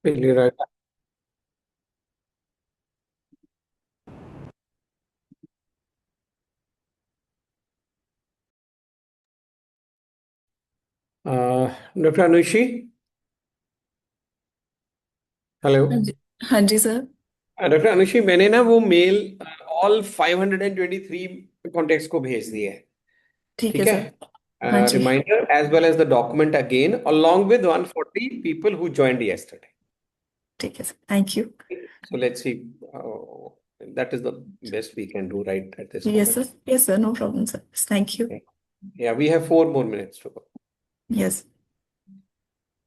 Really right. Doctor Anushi, hello. हाँ जी। हाँ जी सर। डॉक्टर अनुषी, मैंने ना वो मेल ऑल 523 कॉन्टेक्ट्स को भेज दिया है। ठीक है ठीक है। सर। हाँ जी। Reminder as well as the document again along with 140 people who joined yesterday. ठीक है sir, thank you. So let's see. That is the best we can do right at this yes moment. Sir, yes sir, no problem sir, thank Okay. Yeah, we have 4 more minutes to go. Yes.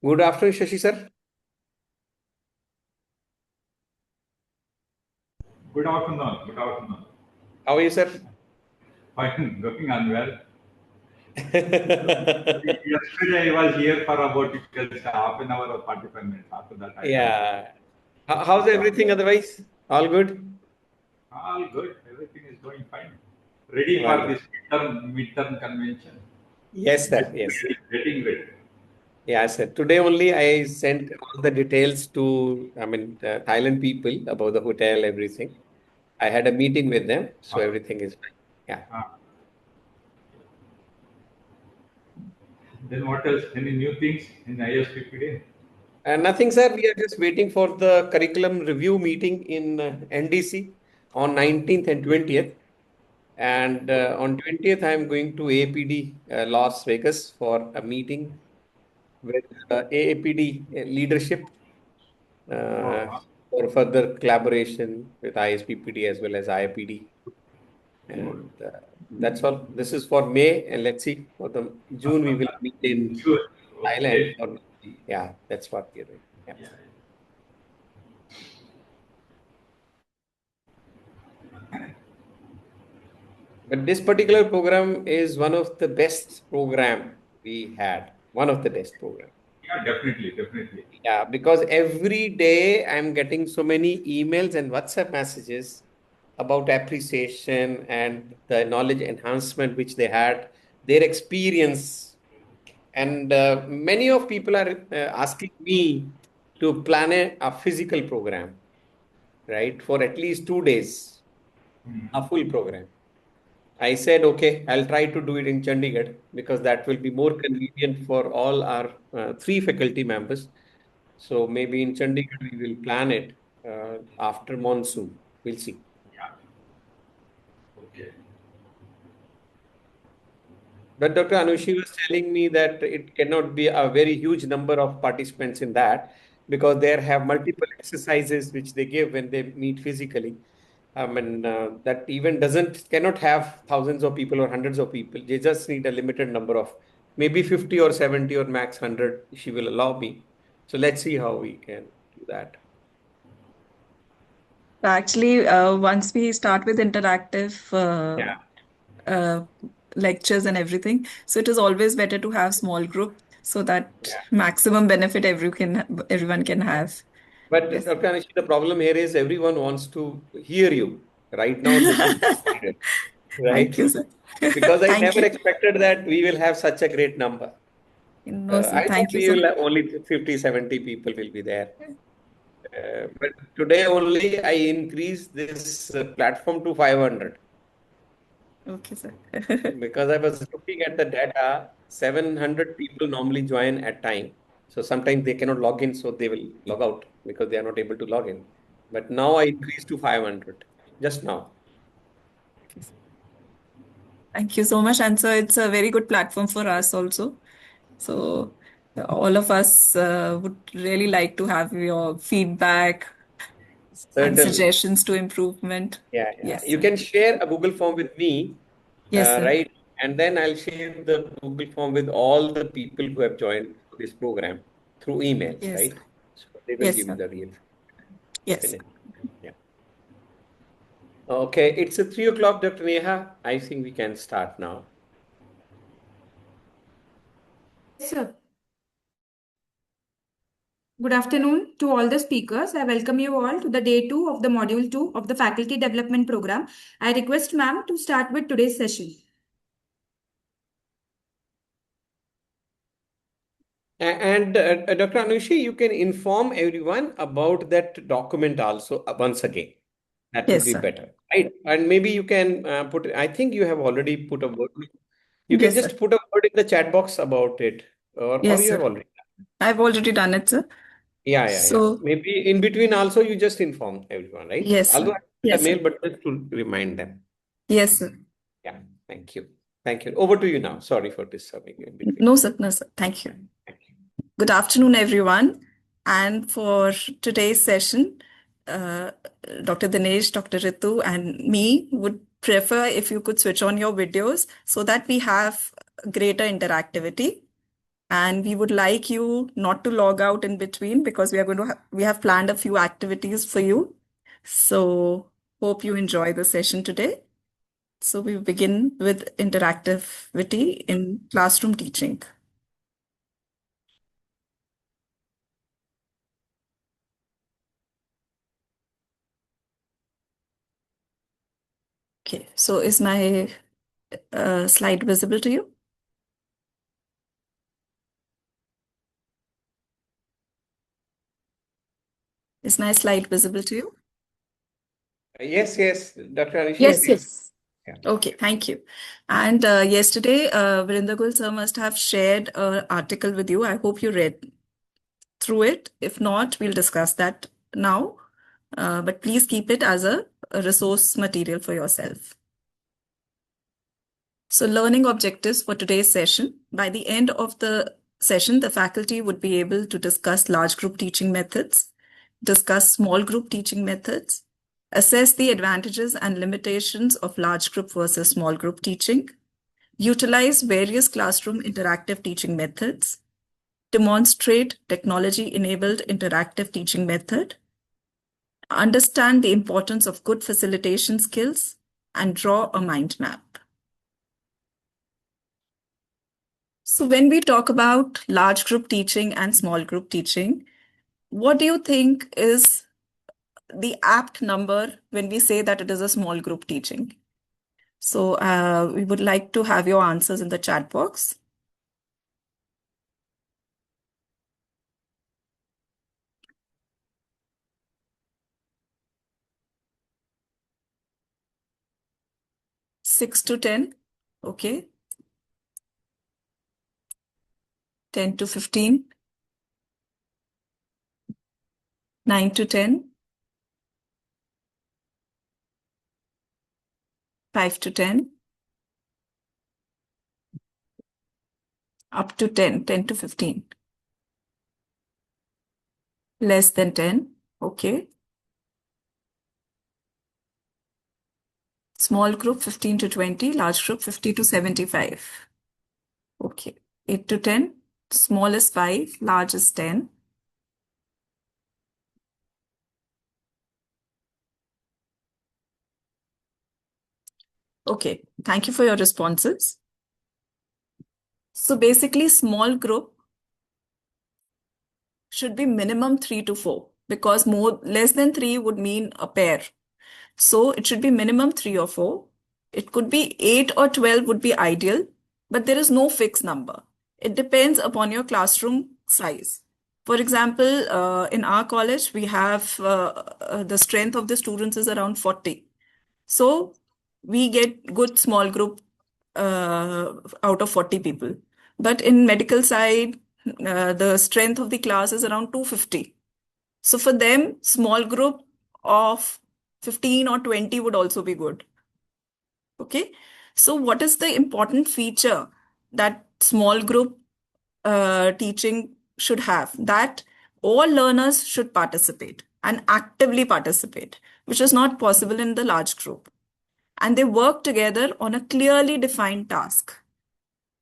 Good afternoon, Shashi sir. Good afternoon. Good afternoon. How are you, sir? Fine. Looking unwell. Yesterday I was here for about just half an hour or 45 minutes. After that I had Yeah. How's everything otherwise? All good? all good. Everything is going fine. Ready for Wonderful. this midterm convention. Yes, sir. Getting Yes. ready. Getting ready. Yeah, sir. Today only I sent all the details to, the Thailand people about the hotel, everything. I had a meeting with them, so Okay. everything is fine. Yeah. Uh, then what else? Any new things in ISPPD? Nothing, sir. We are just waiting for the curriculum review meeting in NDC on 19th and 20th. And on 20th, I'm going to APD Las Vegas for a meeting with AAPD leadership uh, Oh, for further collaboration with ISPPD as well as IPD. good. And that's all. This is for May, and let's see for the June we will meet in Sure. Thailand. Okay. Yeah, that's what we're doing. Yeah. Yeah. But this particular program is one of the best program we had. One of the best program. Yeah, definitely, definitely. Yeah, because every day I'm getting so many emails and WhatsApp messages about appreciation and the knowledge enhancement which they had, their experience. And many of people are asking me to plan a physical program, right, for at least 2 days, a full program. I said, okay, I'll try to do it in Chandigarh because that will be more convenient for all our three faculty members. So maybe in Chandigarh we will plan it after monsoon. We'll see. Yeah. Okay. But Dr. Anushi was telling me that it cannot be a very huge number of participants in that because there have multiple exercises which they give when they meet physically. That event doesn't cannot have thousands of people or hundreds of people. They just need a limited number of maybe 50 or 70 or max 100. She will allow me. So let's see how we can do that. Actually, once we start with interactive Yeah. uh, lectures and everything, so it is always better to have small group so that Yeah. maximum benefit everyone can have. But Yes. Dr. Anishi, the problem here is everyone wants to hear you. Right now, this is Thank right you, sir. because I Thank never you. expected that we will have such a great number. No, sir. I thought Thank you, we sir. will have only 50, 70 people will be there. But today only I increased this platform to 500 Okay, sir. because I was looking at the data. 700 people normally join at time. So sometimes they cannot log in, so they will log out because they are not able to log in. But now I increased to 500 just now. Thank you so much. And so it's a very good platform for us also. So all of us would really like to have your feedback and Certainly. suggestions to improvement. Yeah, yeah. Yes, You sir. can share a Google form with me, Yes, sir. right? And then I'll share the Google form with all the people who have joined this program through emails, Yes. right? So they will Yes, give you sir. the real, Yes. definitely. Yeah. Okay, it's a 3 o'clock, Dr. Neha. I think we can start now. Yes, sir. Good afternoon to all the speakers. I welcome you all to the day 2 of the module 2 of the faculty development program. I request ma'am to start with today's session. And Dr. Anushi, you can inform everyone about that document also once again. That would Yes, be sir. better, right? And maybe you can I think you have already put a word. You can Yes, sir. just put a word in the chat box about it, or Yes, you have sir. already. I've already done it, sir. Yeah. So, Maybe in between also you just inform everyone, right? yes, Although sir. I sent a Yes, sir. mail, but just to remind them. Yes, sir. Yeah, thank you. Thank you. Over to you now. Sorry for disturbing you in between. No, sir. No, sir. Thank you. Thank you. Good afternoon, everyone. And for today's session, uh, Dr. Dinesh, Dr. Ritu, and me would prefer if you could switch on your videos so that we have greater interactivity. And we would like you not to log out in between because we have planned a few activities for you. So hope you enjoy the session today. So we begin with interactivity in classroom teaching. Okay, so is my slide visible to you? Is my slide visible to you? Yes, Dr. Anishi, Yes, please. yes. Yeah. Okay, thank you. And yesterday, Virender Gul sir must have shared an article with you. I hope you read through it. If not, we'll discuss that now. But please keep it as a resource material for yourself. So, learning objectives for today's session. By the end of the session, the faculty would be able to discuss large group teaching methods, discuss small group teaching methods, assess the advantages and limitations of large group versus small group teaching, utilize various classroom interactive teaching methods, demonstrate technology-enabled interactive teaching method, understand the importance of good facilitation skills, and draw a mind map. So when we talk about large group teaching and small group teaching, what do you think is the apt number when we say that it is a small group teaching? So we would like to have your answers in the chat box. Six to 10, okay. 10 to 15, 9 to 10, 5 to 10, up to 10, 10 to 15. Less than 10, okay. Small group 15 to 20, large group 50 to 75. Okay, 8 to 10, small is 5, large is 10. Okay, thank you for your responses. So basically, small group should be minimum 3 to 4 because less than 3 would mean a pair. So it should be minimum 3 or 4. It could be 8 or 12 would be ideal, but there is no fixed number. It depends upon your classroom size. For example, in our college, we have the strength of the students is around 40. So we get good small group out of 40 people. But in medical side, the strength of the class is around 250. So for them, small group of 15 or 20 would also be good. Okay. So what is the important feature that small group teaching should have? That all learners should participate and actively participate, which is not possible in the large group. And they work together on a clearly defined task.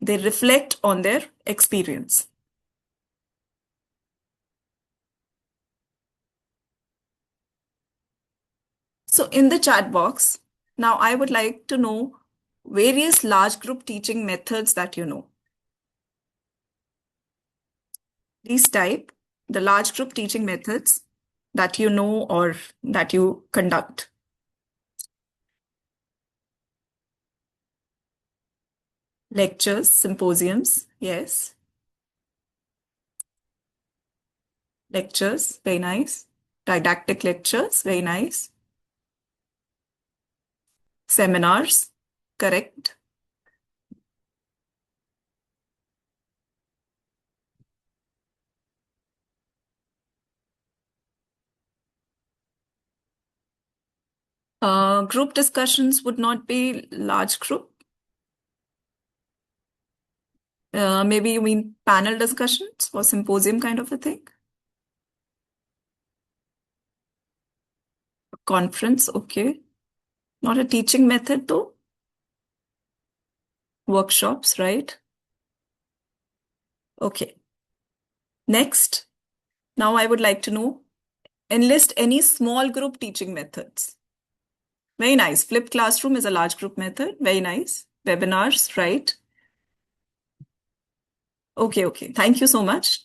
They reflect on their experience. So in the chat box, now I would like to know various large group teaching methods that you know. Please type the large group teaching methods that you know or that you conduct. Lectures, symposiums, yes. Lectures, very nice. Didactic lectures, very nice. Seminars, correct. Group discussions would not be large group. Maybe you mean panel discussions or symposium kind of a thing? Conference, okay. Not a teaching method though. Workshops, right? Okay. Next, now I would like to know, enlist any small group teaching methods. Very nice. Flipped classroom is a large group method. Very nice. Webinars, right? Okay. Thank you so much.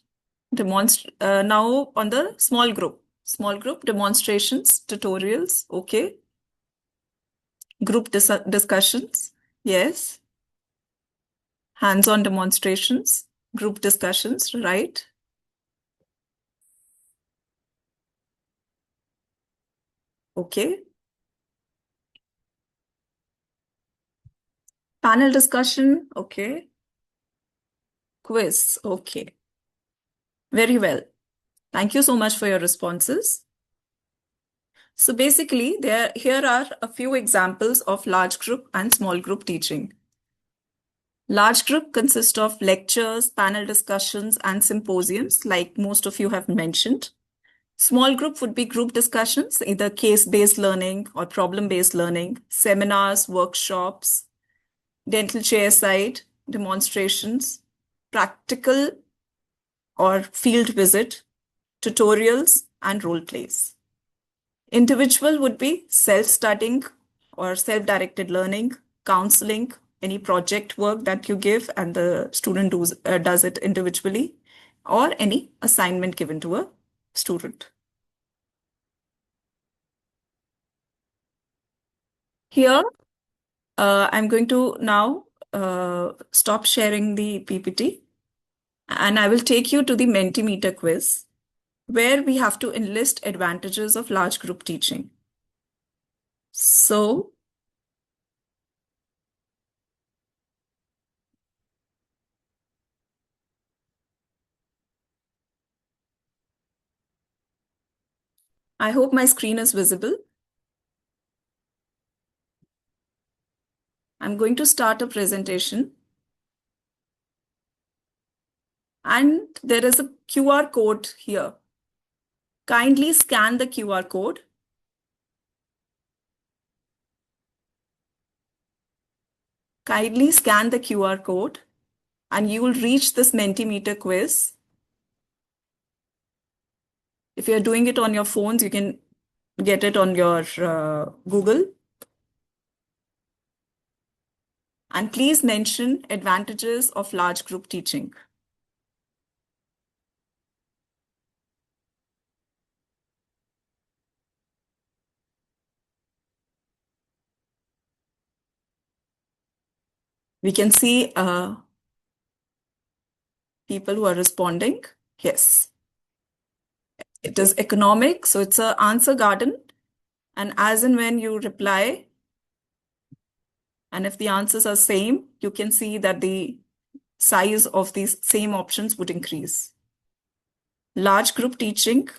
Now on the small group demonstrations, tutorials, okay. Group discussions, yes. Hands-on demonstrations, group discussions, right? Okay. Panel discussion, okay. Quiz, okay. Very well. Thank you so much for your responses. So basically, here are a few examples of large group and small group teaching. Large group consists of lectures, panel discussions, and symposiums, like most of you have mentioned. Small group would be group discussions, either case-based learning or problem-based learning, seminars, workshops, dental chairside, demonstrations, practical or field visit, tutorials, and role plays. Individual would be self-studying or self-directed learning, counseling, any project work that you give and the student does it individually, or any assignment given to a student. Here, I'm going to now stop sharing the PPT and I will take you to the Mentimeter quiz, where we have to enlist advantages of large group teaching. So, I hope my screen is visible. I'm going to start a presentation. And there is a QR code here. Kindly scan the QR code. Kindly scan the QR code and you will reach this Mentimeter quiz. If you're doing it on your phones, you can get it on your Google. And please mention advantages of large group teaching. We can see people who are responding. Yes. It is economic, so it's an answer garden. And as and when you reply, and if the answers are same, you can see that the size of these same options would increase. Large group teaching,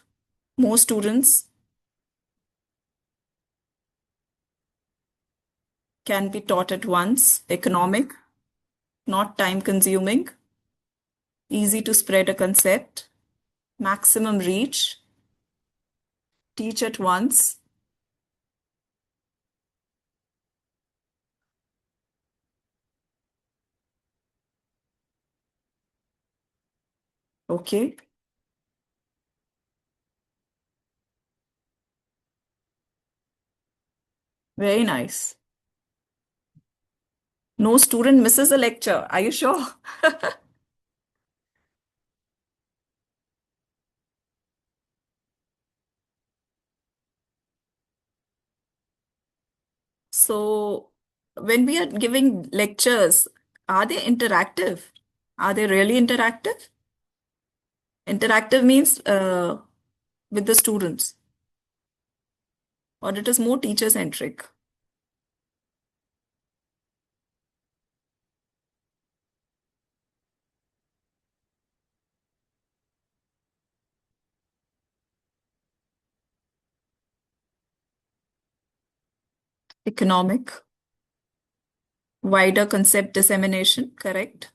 more students can be taught at once. Economic, not time consuming, easy to spread a concept, maximum reach, teach at once. Okay. Very nice. No student misses a lecture. Are you sure? So when we are giving lectures, are they interactive? Are they really interactive? Interactive means with the students, or it is more teacher-centric? Economic, wider concept dissemination, correct?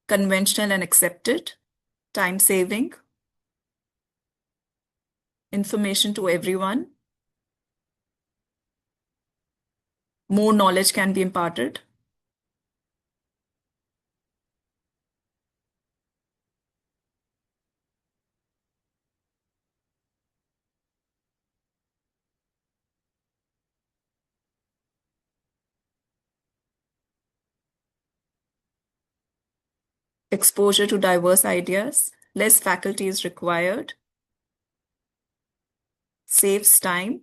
Conventional and accepted, time saving, information to everyone, more knowledge can be imparted. Exposure to diverse ideas, less faculty is required, saves time,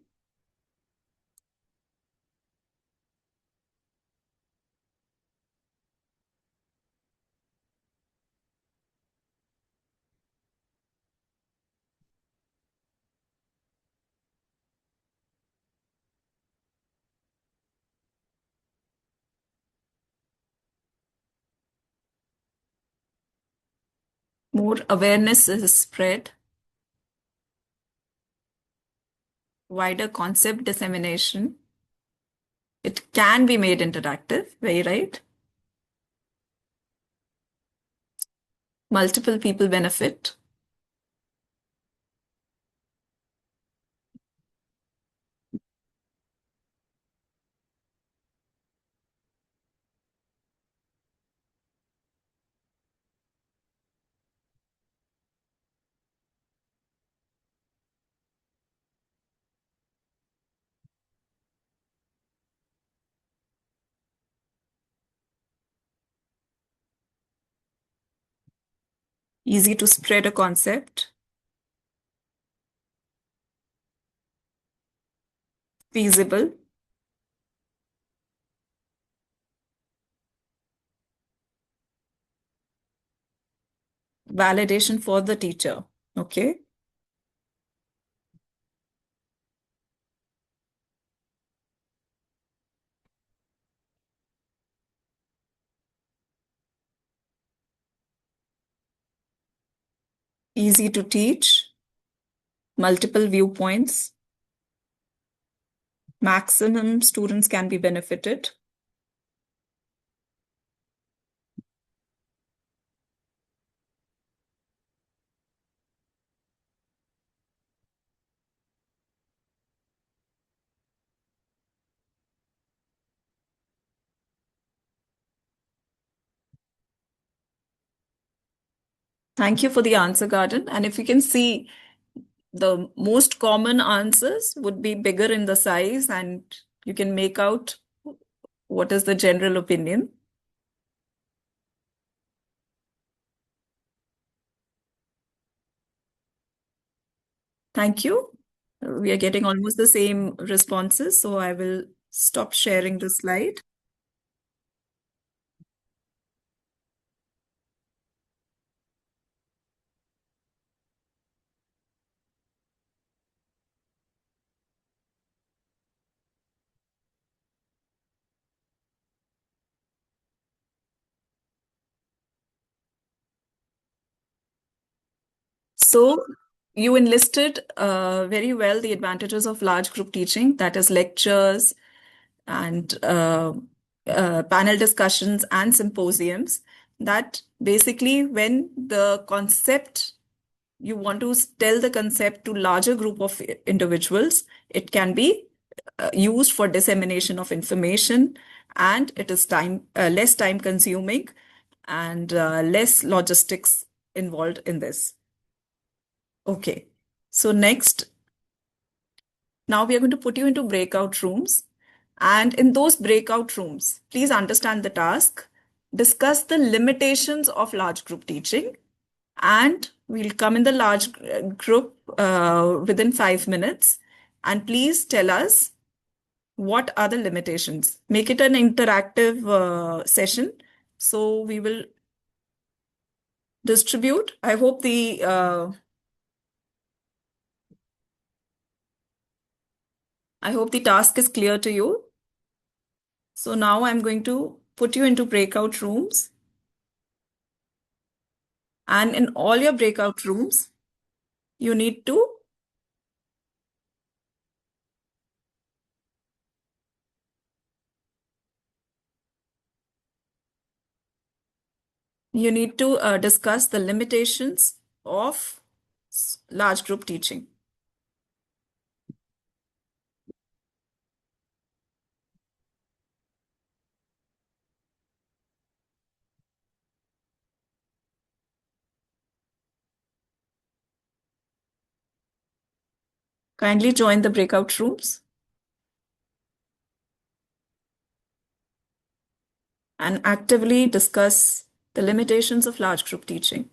more awareness is spread, wider concept dissemination. It can be made interactive, very right. Multiple people benefit. Easy to spread a concept. Feasible. Validation for the teacher. Okay. Easy to teach. Multiple viewpoints. Maximum students can be benefited. Thank you for the answer, Garden. And if you can see, the most common answers would be bigger in the size, and you can make out what is the general opinion. Thank you. We are getting almost the same responses, so I will stop sharing the slide. So you enlisted very well the advantages of large group teaching, that is lectures and panel discussions and symposiums, that basically when the concept, you want to tell the concept to larger group of individuals, it can be used for dissemination of information, and it is less time consuming and less logistics involved in this. Okay, so next, now we are going to put you into breakout rooms. And in those breakout rooms, please understand the task, discuss the limitations of large group teaching, and we'll come in the large group within 5 minutes. And please tell us what are the limitations. Make it an interactive session. So we will distribute. I hope the task is clear to you. So now I'm going to put you into breakout rooms. And in all your breakout rooms, you need to discuss the limitations of large group teaching. Kindly join the breakout rooms and actively discuss the limitations of large group teaching.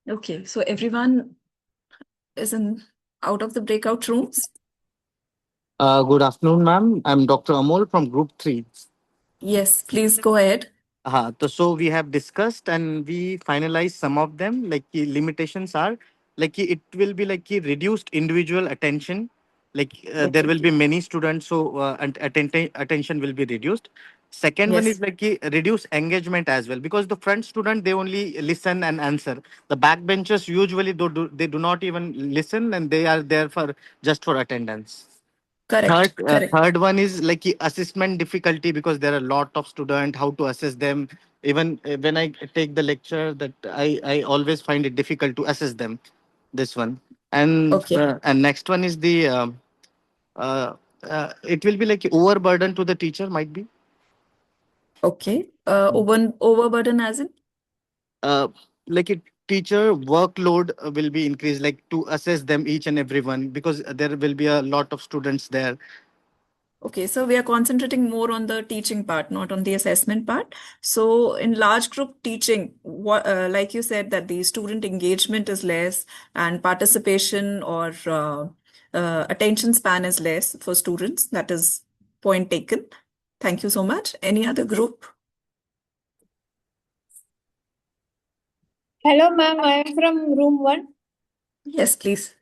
Okay, so everyone is out of the breakout rooms? Good afternoon, ma'am. I'm Dr. Amol from Group 3. Yes, please go ahead. So we have discussed and we finalized some of them. Like the limitations are it will be reduced individual attention. There Okay. will be many students, so and attention will be reduced. Second one is Yes, reduce engagement as well, because the front student, they only listen and answer. The backbenchers usually they do not even listen, and they are there for just for attendance. correct, correct. Third one is assessment difficulty, because there are a lot of students. How to assess them? Even when I take the lecture, that I always find it difficult to assess them. This one, Okay, and next one is the uh, it will be overburden to the teacher, might be. okay. Overburden as in? uh, a teacher workload will be increased, to assess them each and everyone, because there will be a lot of students there. Okay, so we are concentrating more on the teaching part, not on the assessment part. So in large group teaching, like you said, that the student engagement is less and participation or attention span is less for students. That is point taken. Thank you so much. Any other group? Hello, ma'am. I am from room 1. Yes, please.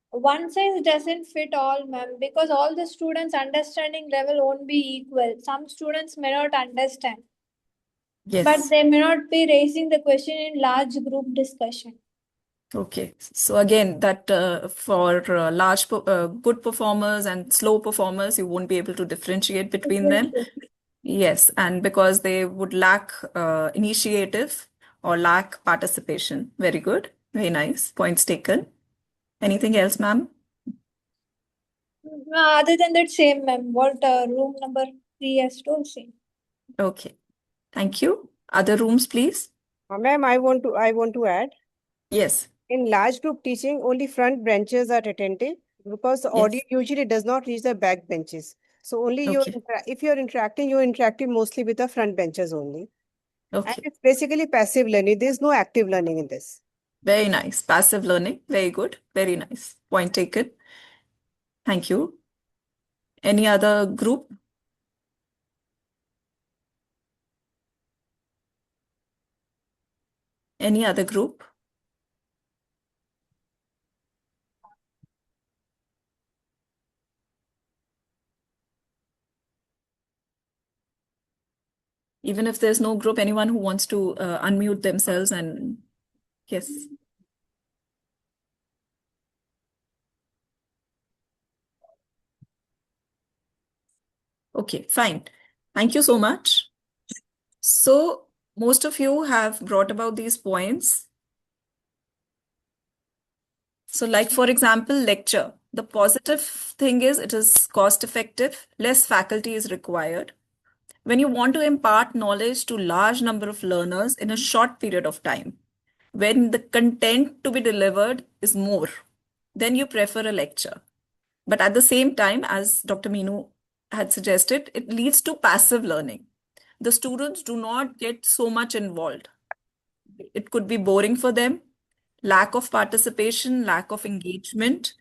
One size doesn't fit all, ma'am, because all the students' understanding level won't be equal. Some students may not understand, but Yes. they may not be raising the question in large group discussion. Okay. So again, that for good performers and slow performers, you won't be able to differentiate between them. Yes, and because they would lack initiative or lack participation. Very good. Very nice. Points taken. Anything else, ma'am? Other than that, same, ma'am. What room number 3 has told, same. Okay. Thank you. Other rooms, please. Ma'am, I want to add. Yes. In large group teaching, only front benches are attentive, because the audio Yes. usually does not reach the back benches. So only Okay. if you're interacting, you're interacting mostly with the front benches only. And Okay. it's basically passive learning. There's no active learning in this. Very nice. Passive learning. Very good. Very nice. Point taken. Thank you. Any other group? Any other group? Even if there's no group, anyone who wants to unmute themselves and yes. Okay, fine. Thank you so much. So most of you have brought about these points. So like, for example, lecture. The positive thing is it is cost effective, less faculty is required. When you want to impart knowledge to large number of learners in a short period of time, when the content to be delivered is more, then you prefer a lecture. But at the same time, as Dr. Meenu had suggested, it leads to passive learning. The students do not get so much involved. It could be boring for them, lack of participation, lack of engagement,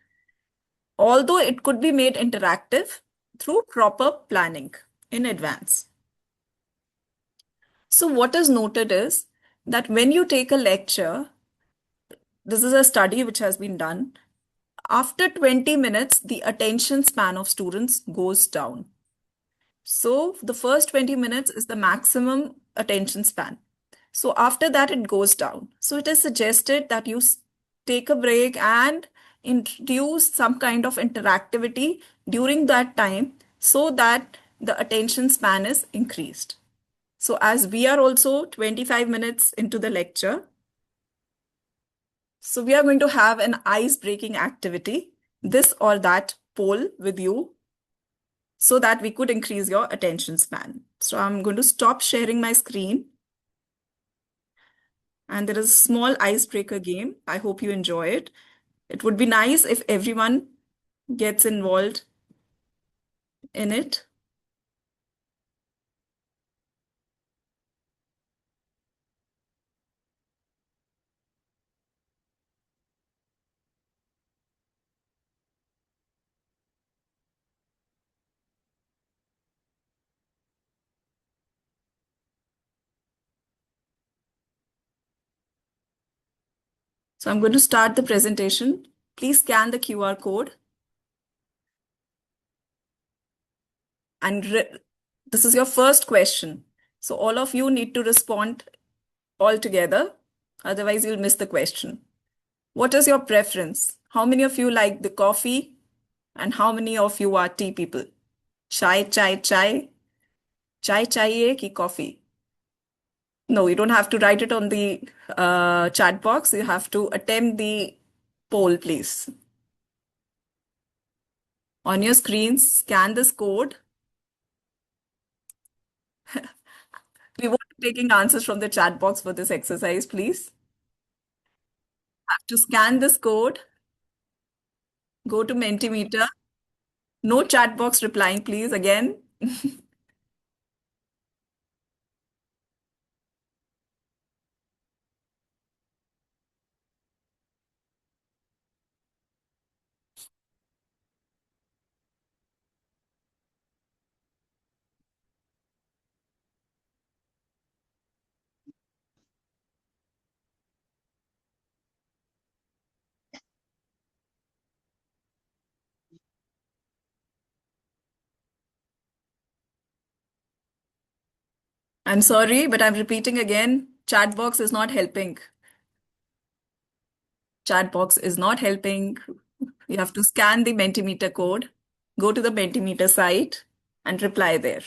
although it could be made interactive through proper planning in advance. So what is noted is that when you take a lecture, this is a study which has been done, after 20 minutes, the attention span of students goes down. So the first 20 minutes is the maximum attention span. So after that, it goes down. So it is suggested that you take a break and introduce some kind of interactivity during that time so that the attention span is increased. So as we are also 25 minutes into the lecture, so we are going to have an ice-breaking activity, this or that poll with you, so that we could increase your attention span. So I'm going to stop sharing my screen. And there is a small icebreaker game. I hope you enjoy it. It would be nice if everyone gets involved in it. So I'm going to start the presentation. Please scan the QR code. And this is your first question. So all of you need to respond all together. Otherwise, you'll miss the question. What is your preference? How many of you like the coffee? And how many of you are tea people? Chai, chai, chai. Chai chahiye ki coffee? No, you don't have to write it on the chat box. You have to attempt the poll, please. On your screens, scan this code. We won't be taking answers from the chat box for this exercise, please. Have to scan this code. Go to Mentimeter. No chat box replying, please, again. I'm sorry, but I'm repeating again. Chat box is not helping. Chat box is not helping. You have to scan the Mentimeter code, go to the Mentimeter site, and reply there.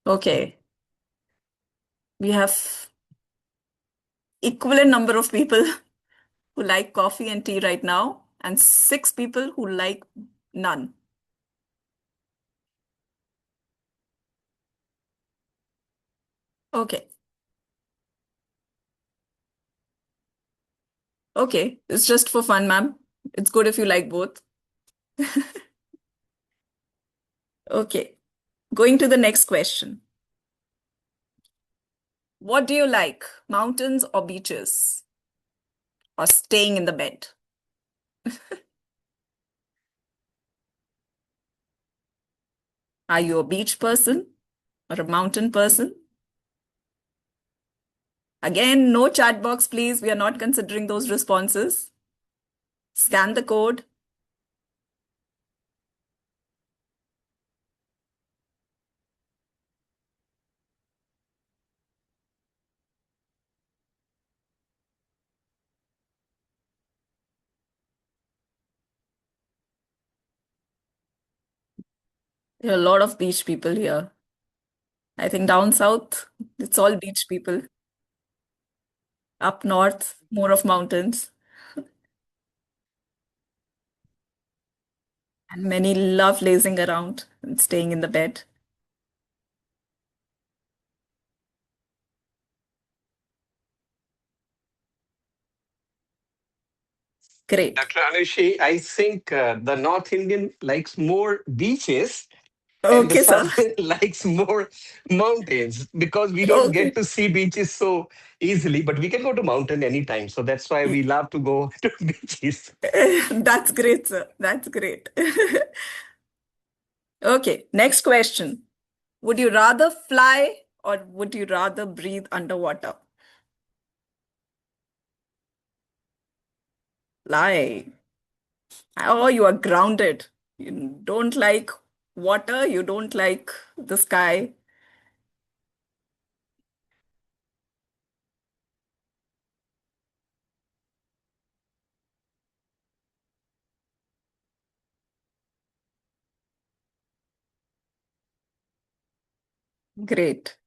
Okay. We have equivalent number of people who like coffee and tea right now, and 6 people who like none. Okay. Okay. It's just for fun, ma'am. It's good if you like both. Okay. Going to the next question. What do you like, mountains or beaches? Or staying in the bed? Are you a beach person or a mountain person? Again, no chat box, please. We are not considering those responses. Scan the code. There are a lot of beach people here. I think down south, it's all beach people. Up north, more of mountains. And many love lazing around and staying in the bed. Great. Dr. Anushi, I think the North Indian likes more beaches and the Okay, sir. South likes more mountains because we don't get Okay. to see beaches so easily, but we can go to mountain anytime. So that's why we love to go to beaches. That's great, sir. That's great. Okay, next question. Would you rather fly or would you rather breathe underwater? Fly. Oh, you are grounded. You don't like water, you don't like the sky. Great.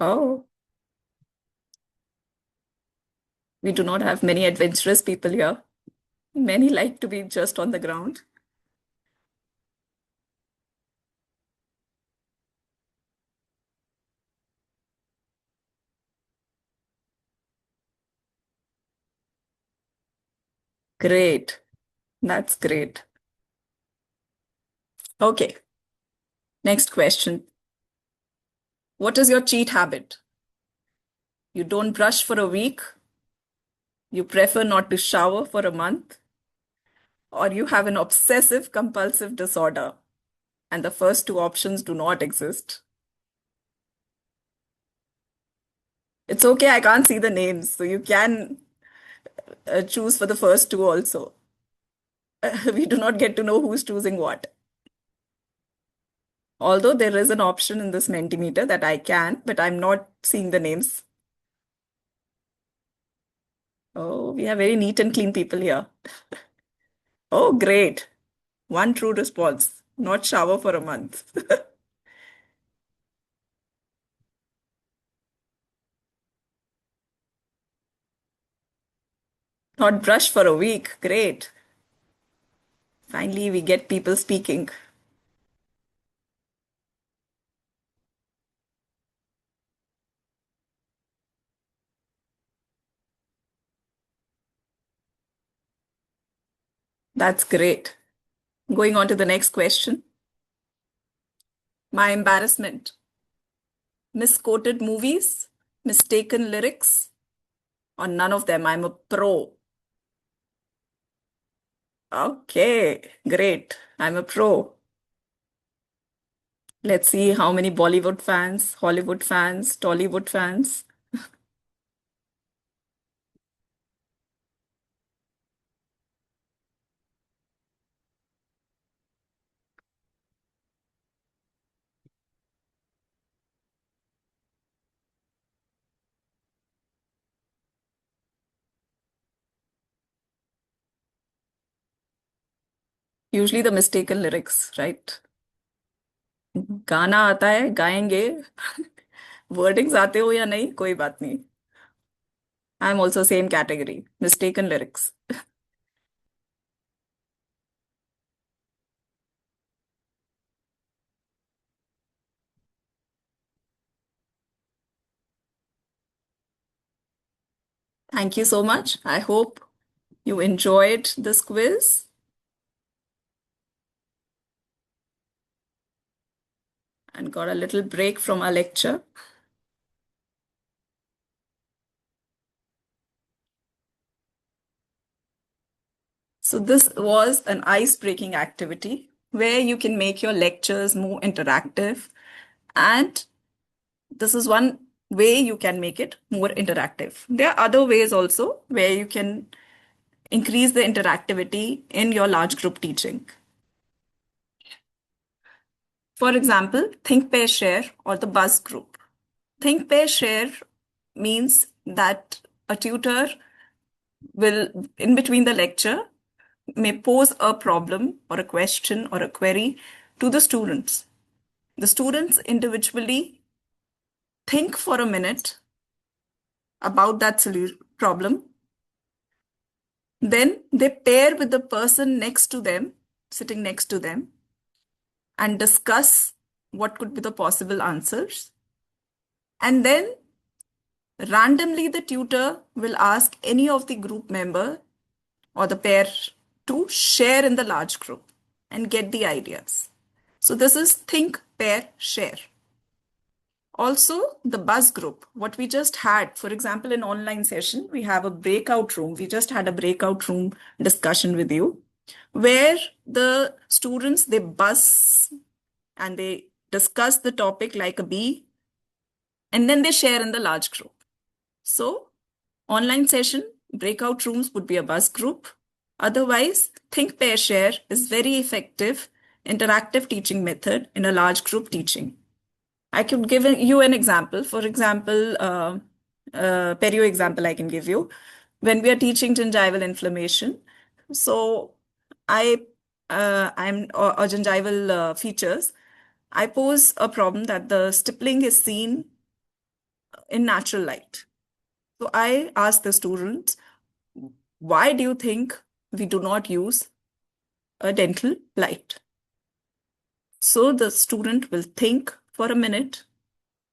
Oh, we do not have many adventurous people here. Many like to be just on the ground. Great. That's great. Okay. Next question. What is your cheat habit? You don't brush for a week, you prefer not to shower for a month, or you have an obsessive compulsive disorder. And the first two options do not exist. It's okay, I can't see the names, so you can choose for the first two also. We do not get to know who's choosing what. Although there is an option in this Mentimeter that I can, but I'm not seeing the names. Oh, we have very neat and clean people here. Oh, great. One true response. Not shower for a month. Not brush for a week. Great. Finally, we get people speaking. That's great. Going on to the next question. My embarrassment. Misquoted movies, mistaken lyrics, or none of them. I'm a pro. Okay, great. I'm a pro. Let's see how many Bollywood fans, Hollywood fans, Tollywood fans. Usually the mistaken lyrics, right? गाना आता है गाएंगे wordings आते हो या नहीं कोई बात नहीं I am also same category mistaken lyrics Thank you so much. I hope you enjoyed this quiz. And got a little break from our lecture. So this was an ice-breaking activity where you can make your lectures more interactive. And this is one way you can make it more interactive. There are other ways also where you can increase the interactivity in your large group teaching. For example, Think, Pair, Share or the Buzz group. Think, Pair, Share means that a tutor will, in between the lecture, may pose a problem or a question or a query to the students. The students individually think for a minute about that problem. Then they pair with the person next to them, sitting next to them, and discuss what could be the possible answers. And then randomly the tutor will ask any of the group member or the pair to share in the large group and get the ideas. So this is Think, Pair, Share. Also, the Buzz group, what we just had, for example, in online session, we have a breakout room. We just had a breakout room discussion with you where the students, they buzz and they discuss the topic like a bee and then they share in the large group. So online session, breakout rooms would be a Buzz group. Otherwise, Think, Pair, Share is very effective interactive teaching method in a large group teaching. I could give you an example. For example, perio example I can give you. When we are teaching gingival inflammation, so I'm or gingival features, I pose a problem that the stippling is seen in natural light. So I ask the students, why do you think we do not use a dental light? So the student will think for a minute.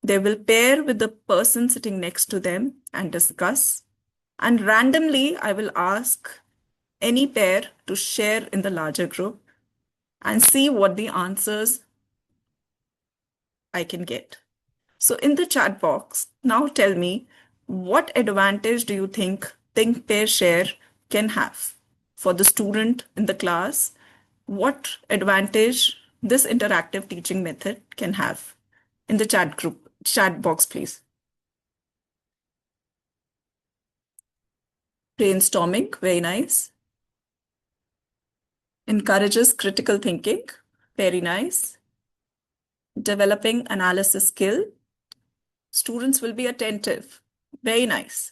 They will pair with the person sitting next to them and discuss. And randomly, I will ask any pair to share in the larger group and see what the answers I can get. So in the chat box, now tell me, what advantage do you think Pair, Share can have for the student in the class? What advantage this interactive teaching method can have? In the chat box, please. Brainstorming, very nice. Encourages critical thinking, very nice. Developing analysis skill. Students will be attentive, very nice.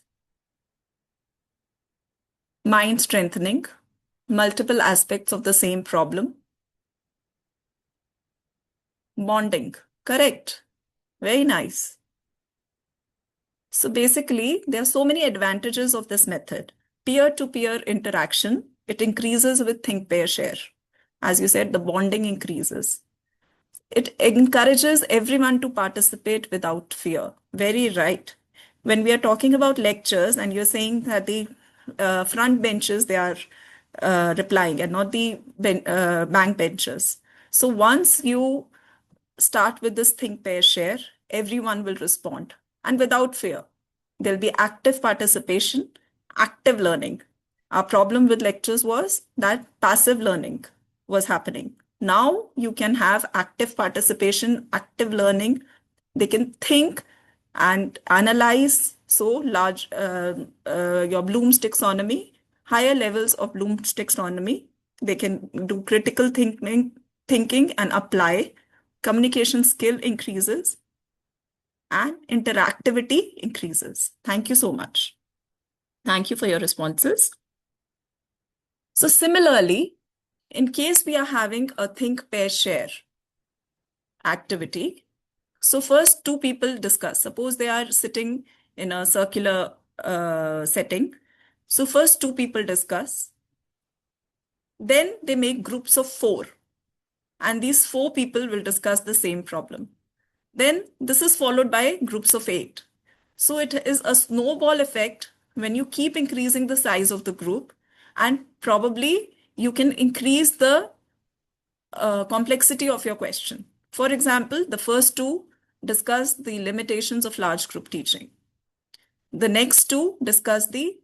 Mind strengthening, multiple aspects of the same problem. Bonding, correct, very nice. So basically, there are so many advantages of this method. Peer-to-peer interaction, it increases with Think, Pair, Share. As you said, the bonding increases. It encourages everyone to participate without fear. Very right. When we are talking about lectures and you're saying that the front benches, they are replying and not the bank benches. So once you start with this Think, Pair, Share, everyone will respond and without fear. There'll be active participation, active learning. Our problem with lectures was that passive learning was happening. Now you can have active participation, active learning. They can think and analyze. So large, your Bloom's taxonomy, higher levels of Bloom's taxonomy. They can do critical thinking and apply. Communication skill increases and interactivity increases. Thank you so much. Thank you for your responses. So similarly, in case we are having a Think, Pair, Share activity, so first two people discuss. Suppose they are sitting in a circular setting. So first two people discuss. Then they make groups of 4. And these 4 people will discuss the same problem. Then this is followed by groups of 8. So it is a snowball effect when you keep increasing the size of the group, and probably you can increase the complexity of your question. For example, the first 2 discuss the limitations of large group teaching. The next 2 discuss the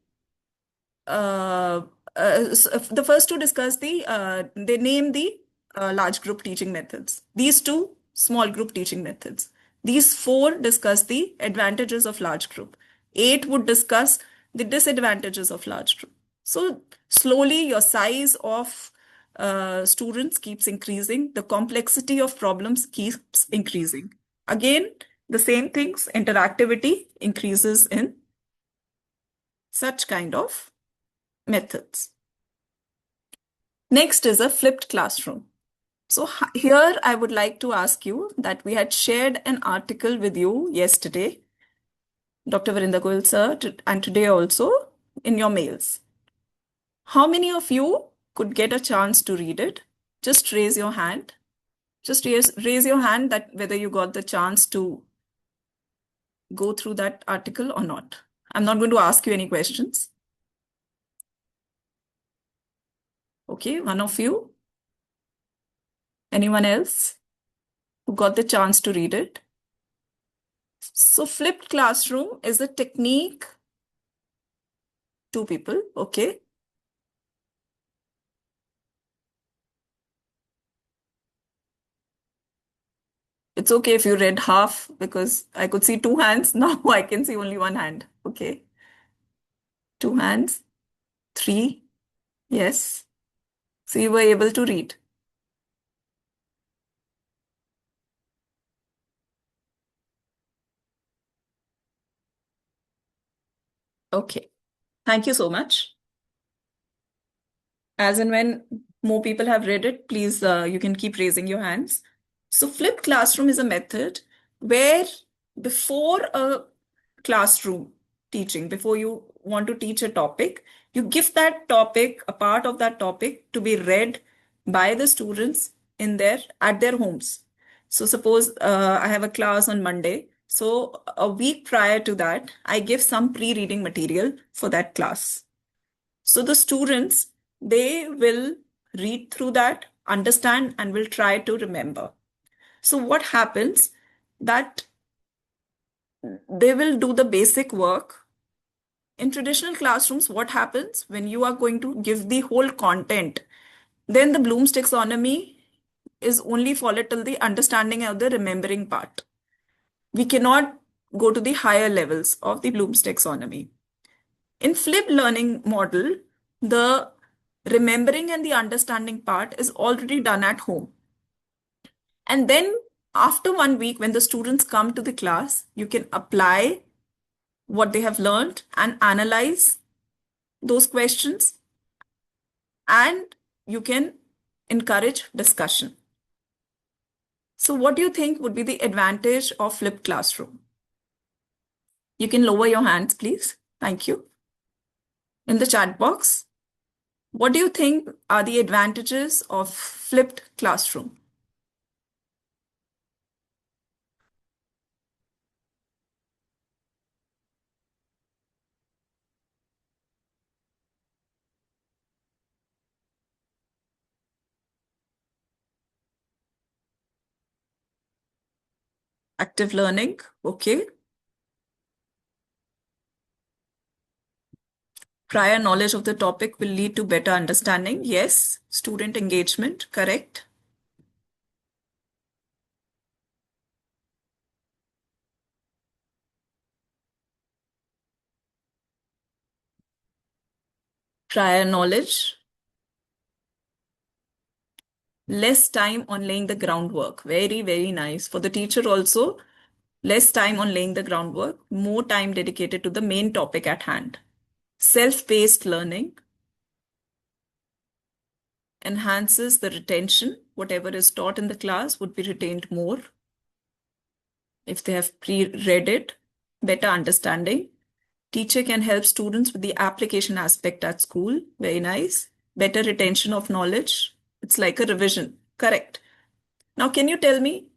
first 2 discuss they name the large group teaching methods. These 2 small group teaching methods. These 4 discuss the advantages of large group. 8 would discuss the disadvantages of large group. So slowly your size of students keeps increasing. The complexity of problems keeps increasing. Again, the same things, interactivity increases in such kind of methods. Next is a flipped classroom. So here I would like to ask you that we had shared an article with you yesterday, Dr. Varinder Goyal sir, and today also in your mails. How many of you could get a chance to read it? Just raise your hand. Just raise your hand that whether you got the chance to go through that article or not. I'm not going to ask you any questions. Okay, one of you. Anyone else who got the chance to read it? So flipped classroom is a technique. 2 people, okay. It's okay if you read half because I could see 2 hands. Now I can see only 1 hand. Okay. 2 hands. 3. Yes. So you were able to read. Okay. Thank you so much. As and when more people have read it, please, you can keep raising your hands. So flipped classroom is a method where before a classroom teaching, before you want to teach a topic, you give that topic, a part of that topic to be read by the students at their homes. So suppose I have a class on Monday. So a week prior to that, I give some pre-reading material for that class. So the students they will read through that, understand, and will try to remember. So what happens that they will do the basic work. In traditional classrooms, what happens when you are going to give the whole content, then the Bloom's taxonomy is only followed till the understanding of the remembering part. We cannot go to the higher levels of the Bloom's taxonomy. In flipped learning model, the remembering and the understanding part is already done at home. And then after 1 week, when the students come to the class, you can apply what they have learned and analyze those questions, and you can encourage discussion. So what do you think would be the advantage of flipped classroom? You can lower your hands, please. Thank you. In the chat box, what do you think are the advantages of flipped classroom? Active learning, okay. Prior knowledge of the topic will lead to better understanding. Yes. Student engagement, correct. Prior knowledge. Less time on laying the groundwork. Very, very nice. For the teacher also, less time on laying the groundwork, more time dedicated to the main topic at hand. Self-paced learning enhances the retention. Whatever is taught in the class would be retained more if they have pre-read it. Better understanding. Teacher can help students with the application aspect at school. Very nice. Better retention of knowledge. It's like a revision. Correct. Now, can you tell me?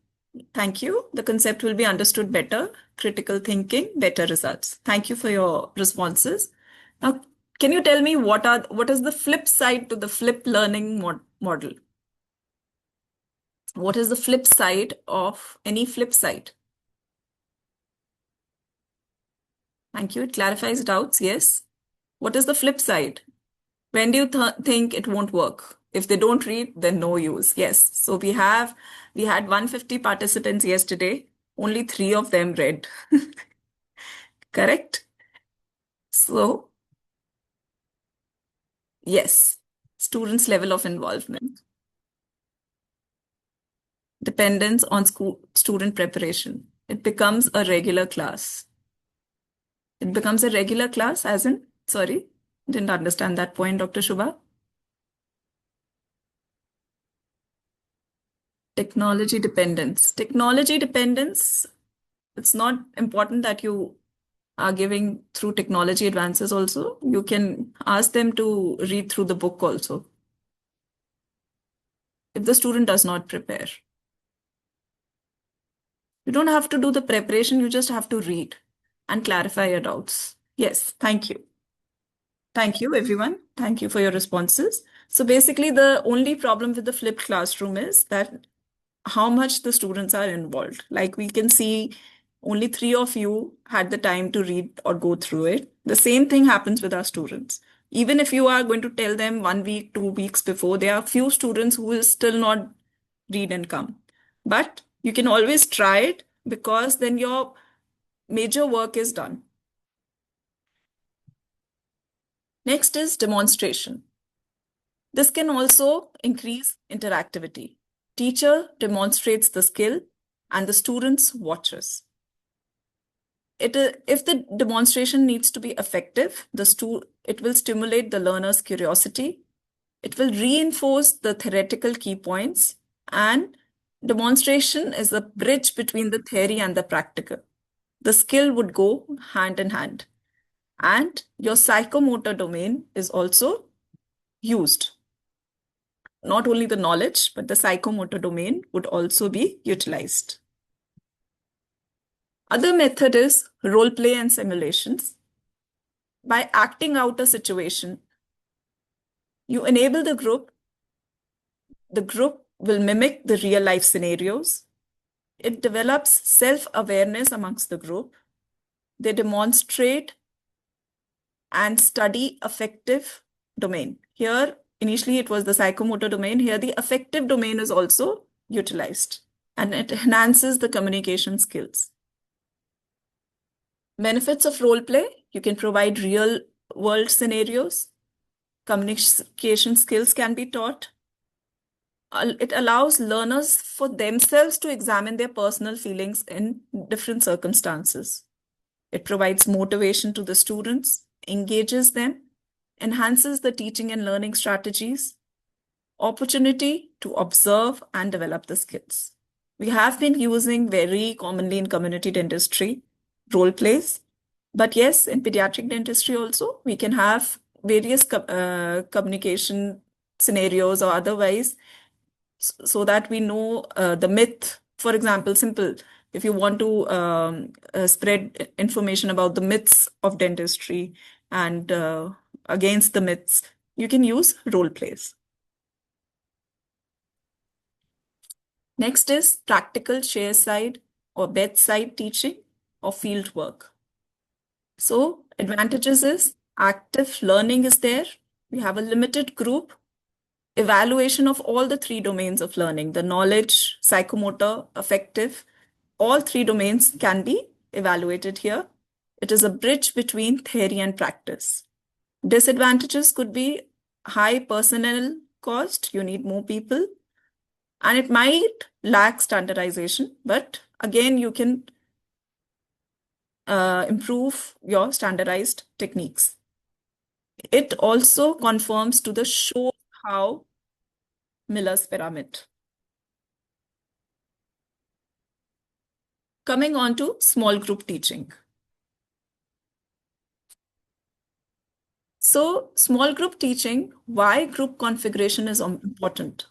Thank you. The concept will be understood better. Critical thinking, better results. Thank you for your responses. Now, can you tell me what is the flip side to the flipped learning model? What is the flip side of any flip side? Thank you. It clarifies doubts. Yes. What is the flip side? When do you think it won't work? If they don't read, then no use. Yes. So we had 150 participants yesterday. Only 3 of them read. Correct? So, yes, students' level of involvement. Dependence on student preparation. It becomes a regular class. It becomes a regular class as in, sorry, didn't understand that point, Dr. Shubha. Technology dependence. Technology dependence, it's not important that you are giving through technology advances also. You can ask them to read through the book also. If the student does not prepare. You don't have to do the preparation, you just have to read and clarify your doubts. Yes, thank you. Thank you, everyone. Thank you for your responses. So basically, the only problem with the flipped classroom is that how much the students are involved. Like we can see, only 3 of you had the time to read or go through it. The same thing happens with our students. Even if you are going to tell them 1 week, 2 weeks before, there are few students who will still not read and come. But you can always try it because then your major work is done. Next is demonstration. This can also increase interactivity. Teacher demonstrates the skill and the students watches. If the demonstration needs to be effective, it will stimulate the learner's curiosity. It will reinforce the theoretical key points, and demonstration is a bridge between the theory and the practical. The skill would go hand in hand. And your psychomotor domain is also used. Not only the knowledge, but the psychomotor domain would also be utilized. Other method is role play and simulations. By acting out a situation, You enable the group will mimic the real life scenarios. It develops self-awareness amongst the group. They demonstrate and study affective domain. Here, initially it was the psychomotor domain. Here, the affective domain is also utilized, and it enhances the communication skills. Benefits of role play: you can provide real world scenarios. Communication skills can be taught. It allows learners for themselves to examine their personal feelings in different circumstances. It provides motivation to the students, engages them, enhances the teaching and learning strategies, opportunity to observe and develop the skills. We have been using very commonly in community dentistry role plays, but yes, in pediatric dentistry also, we can have various communication scenarios or otherwise, so that we know the myth. For example, simple, if you want to spread information about the myths of dentistry and against the myths, you can use role plays. Next is practical chairside or bedside teaching or field work. So advantages is active learning is there. We have a limited group. Evaluation of all the three domains of learning, the knowledge, psychomotor, affective, all three domains can be evaluated here. It is a bridge between theory and practice. Disadvantages could be high personnel cost, you need more people, and it might lack standardization, but again, you can improve your standardized techniques. It also conforms to the show how Miller's pyramid. Coming on to small group teaching. So small group teaching, why group configuration is important?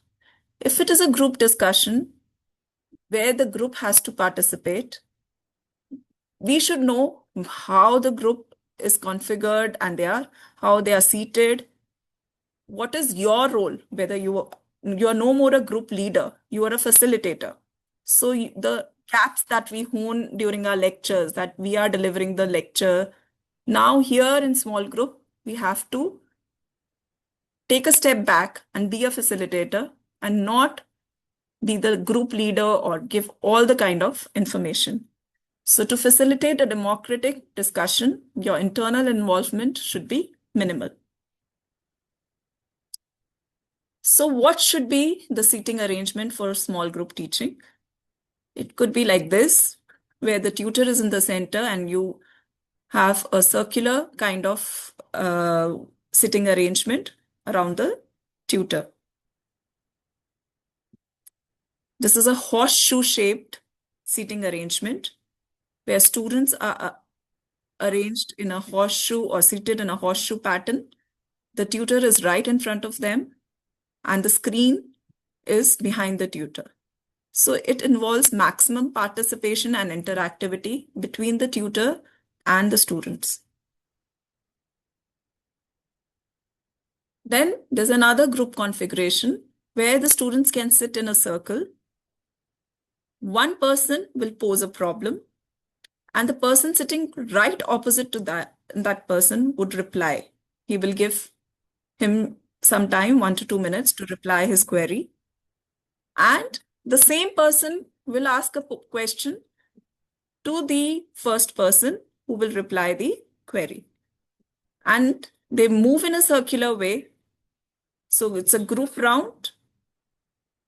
If it is a group discussion where the group has to participate, we should know how the group is configured and how they are seated. What is your role? Whether you are no more a group leader, you are a facilitator. So the gaps that we hone during our lectures, that we are delivering the lecture, now here in small group, we have to take a step back and be a facilitator and not be the group leader or give all the kind of information. So to facilitate a democratic discussion, your internal involvement should be minimal. So what should be the seating arrangement for small group teaching? It could be like this, where the tutor is in the center and you have a circular kind of sitting arrangement around the tutor. This is a horseshoe-shaped seating arrangement where students are arranged in a horseshoe or seated in a horseshoe pattern. The tutor is right in front of them and the screen is behind the tutor. So it involves maximum participation and interactivity between the tutor and the students. Then there's another group configuration where the students can sit in a circle. One person will pose a problem and the person sitting right opposite to that person would reply. He will give him some time, 1 to 2 minutes, to reply his query. And the same person will ask a question to the first person who will reply the query. And they move in a circular way. So it's a group round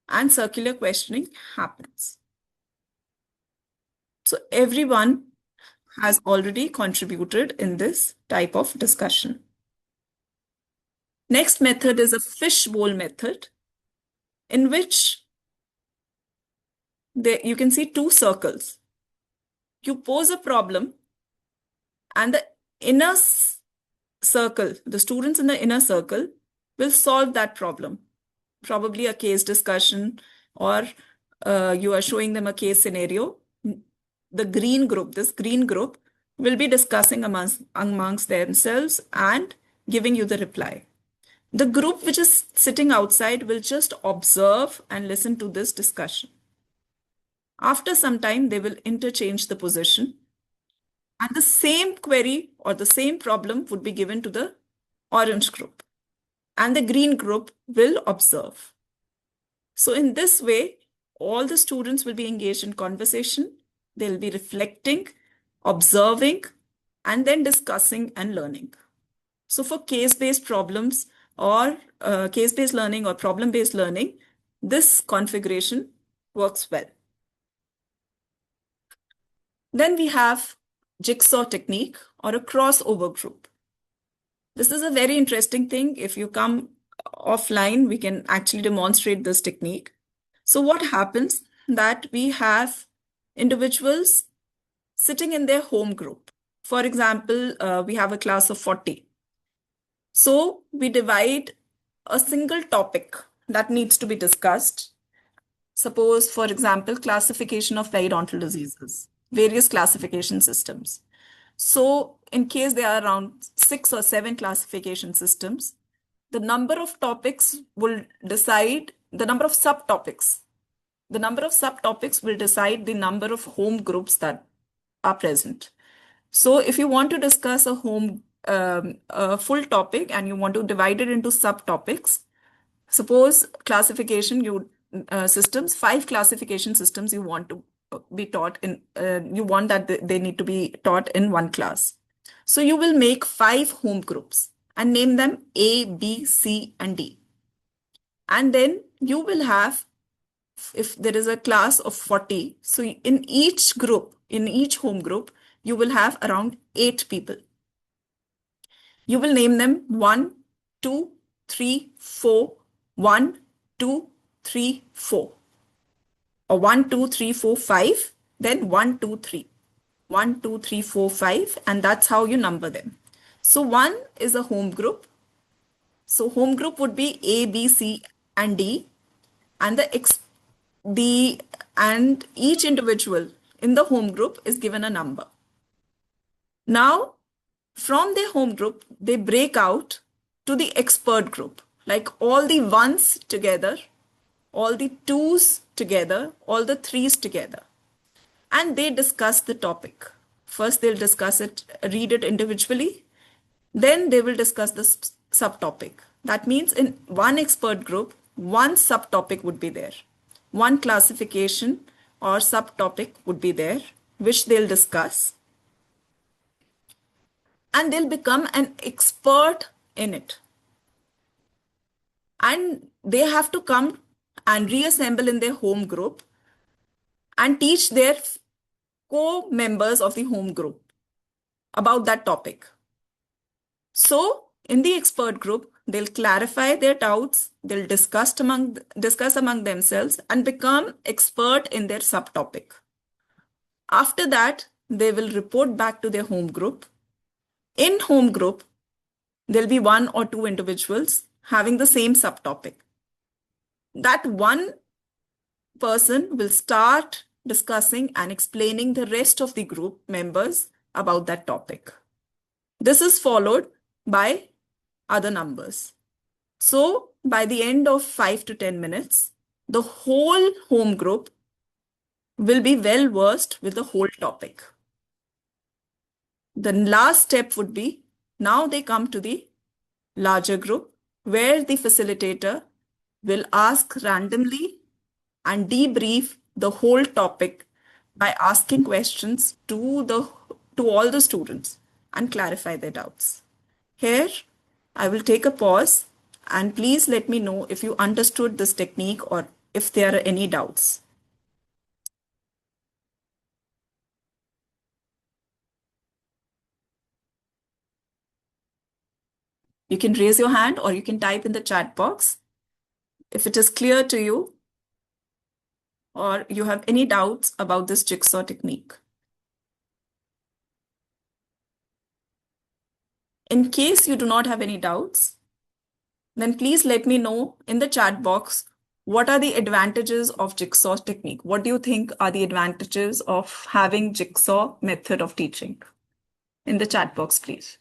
and circular questioning happens. So everyone has already contributed in this type of discussion. Next method is a fishbowl method, in which you can see two circles. You pose a problem and the inner circle, the students in the inner circle will solve that problem. Probably a case discussion, or you are showing them a case scenario. The green group, this green group, will be discussing amongst themselves and giving you the reply. The group which is sitting outside will just observe and listen to this discussion. After some time, they will interchange the position, and the same query or the same problem would be given to the orange group, and the green group will observe. So in this way, all the students will be engaged in conversation. They'll be reflecting, observing, and then discussing and learning. So for case-based problems or case-based learning or problem-based learning, this configuration works well. Then we have jigsaw technique or a crossover group. This is a very interesting thing. If you come offline, we can actually demonstrate this technique. So what happens that we have individuals sitting in their home group. For example, we have a class of 40. So we divide a single topic that needs to be discussed. Suppose, for example, classification of periodontal diseases, various classification systems. So in case there are around 6 or 7 classification systems, the number of topics will decide the number of subtopics. The number of subtopics will decide the number of home groups that are present. So if you want to discuss a full topic and you want to divide it into subtopics, suppose classification systems, 5 classification systems you want to be taught in, you want that they need to be taught in one class. So you will make 5 home groups and name them A, B, C, and D. And then you will have, if there is a class of 40, so in each group, in each home group, you will have around 8 people. You will name them 1, 2, 3, 4, 1, 2, 3, 4. Or 1, 2, 3, 4, 5, then 1, 2, 3. 1, 2, 3, 4, 5, and that's how you number them. So 1 is a home group. So home group would be A, B, C, and D, and and each individual in the home group is given a number. Now, from their home group, they break out to the expert group, like all the 1s together, all the 2s together, all the 3s together. And they discuss the topic. First, they'll discuss it, read it individually. Then they will discuss the subtopic. That means in one expert group, one subtopic would be there. One classification or subtopic would be there, which they'll discuss. And they'll become an expert in it. And they have to come and reassemble in their home group and teach their co-members of the home group about that topic. So in the expert group, they'll clarify their doubts, they'll discuss among themselves and become expert in their subtopic. After that, they will report back to their home group. In home group, there'll be 1 or 2 individuals having the same subtopic. That one person will start discussing and explaining the rest of the group members about that topic. This is followed by other numbers. So by the end of 5 to 10 minutes, the whole home group will be well versed with the whole topic. The last step would be, now they come to the larger group where the facilitator will ask randomly and debrief the whole topic by asking questions to all the students and clarify their doubts. Here, I will take a pause and please let me know if you understood this technique or if there are any doubts. You can raise your hand or you can type in the chat box if it is clear to you or you have any doubts about this jigsaw technique. In case you do not have any doubts, then please let me know in the chat box what are the advantages of jigsaw technique. What do you think are the advantages of having jigsaw method of teaching? In the chat box, please.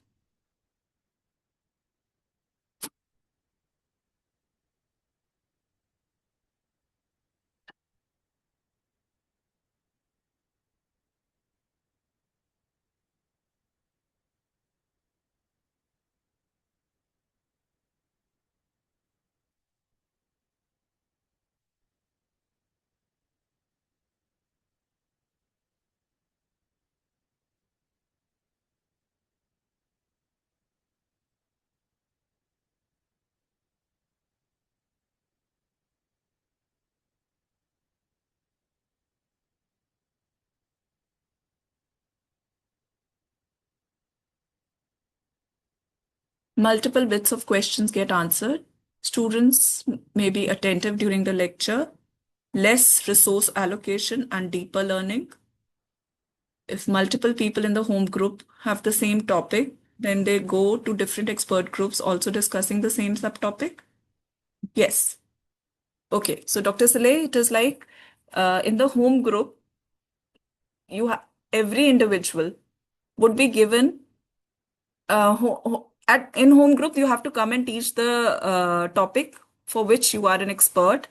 Multiple bits of questions get answered. Students may be attentive during the lecture. Less resource allocation and deeper learning. If multiple people in the home group have the same topic, then they go to different expert groups also discussing the same subtopic. Yes. Okay. So Dr. Saleh, it is like in the home group, every individual would be given in home group, you have to come and teach the topic for which you are an expert.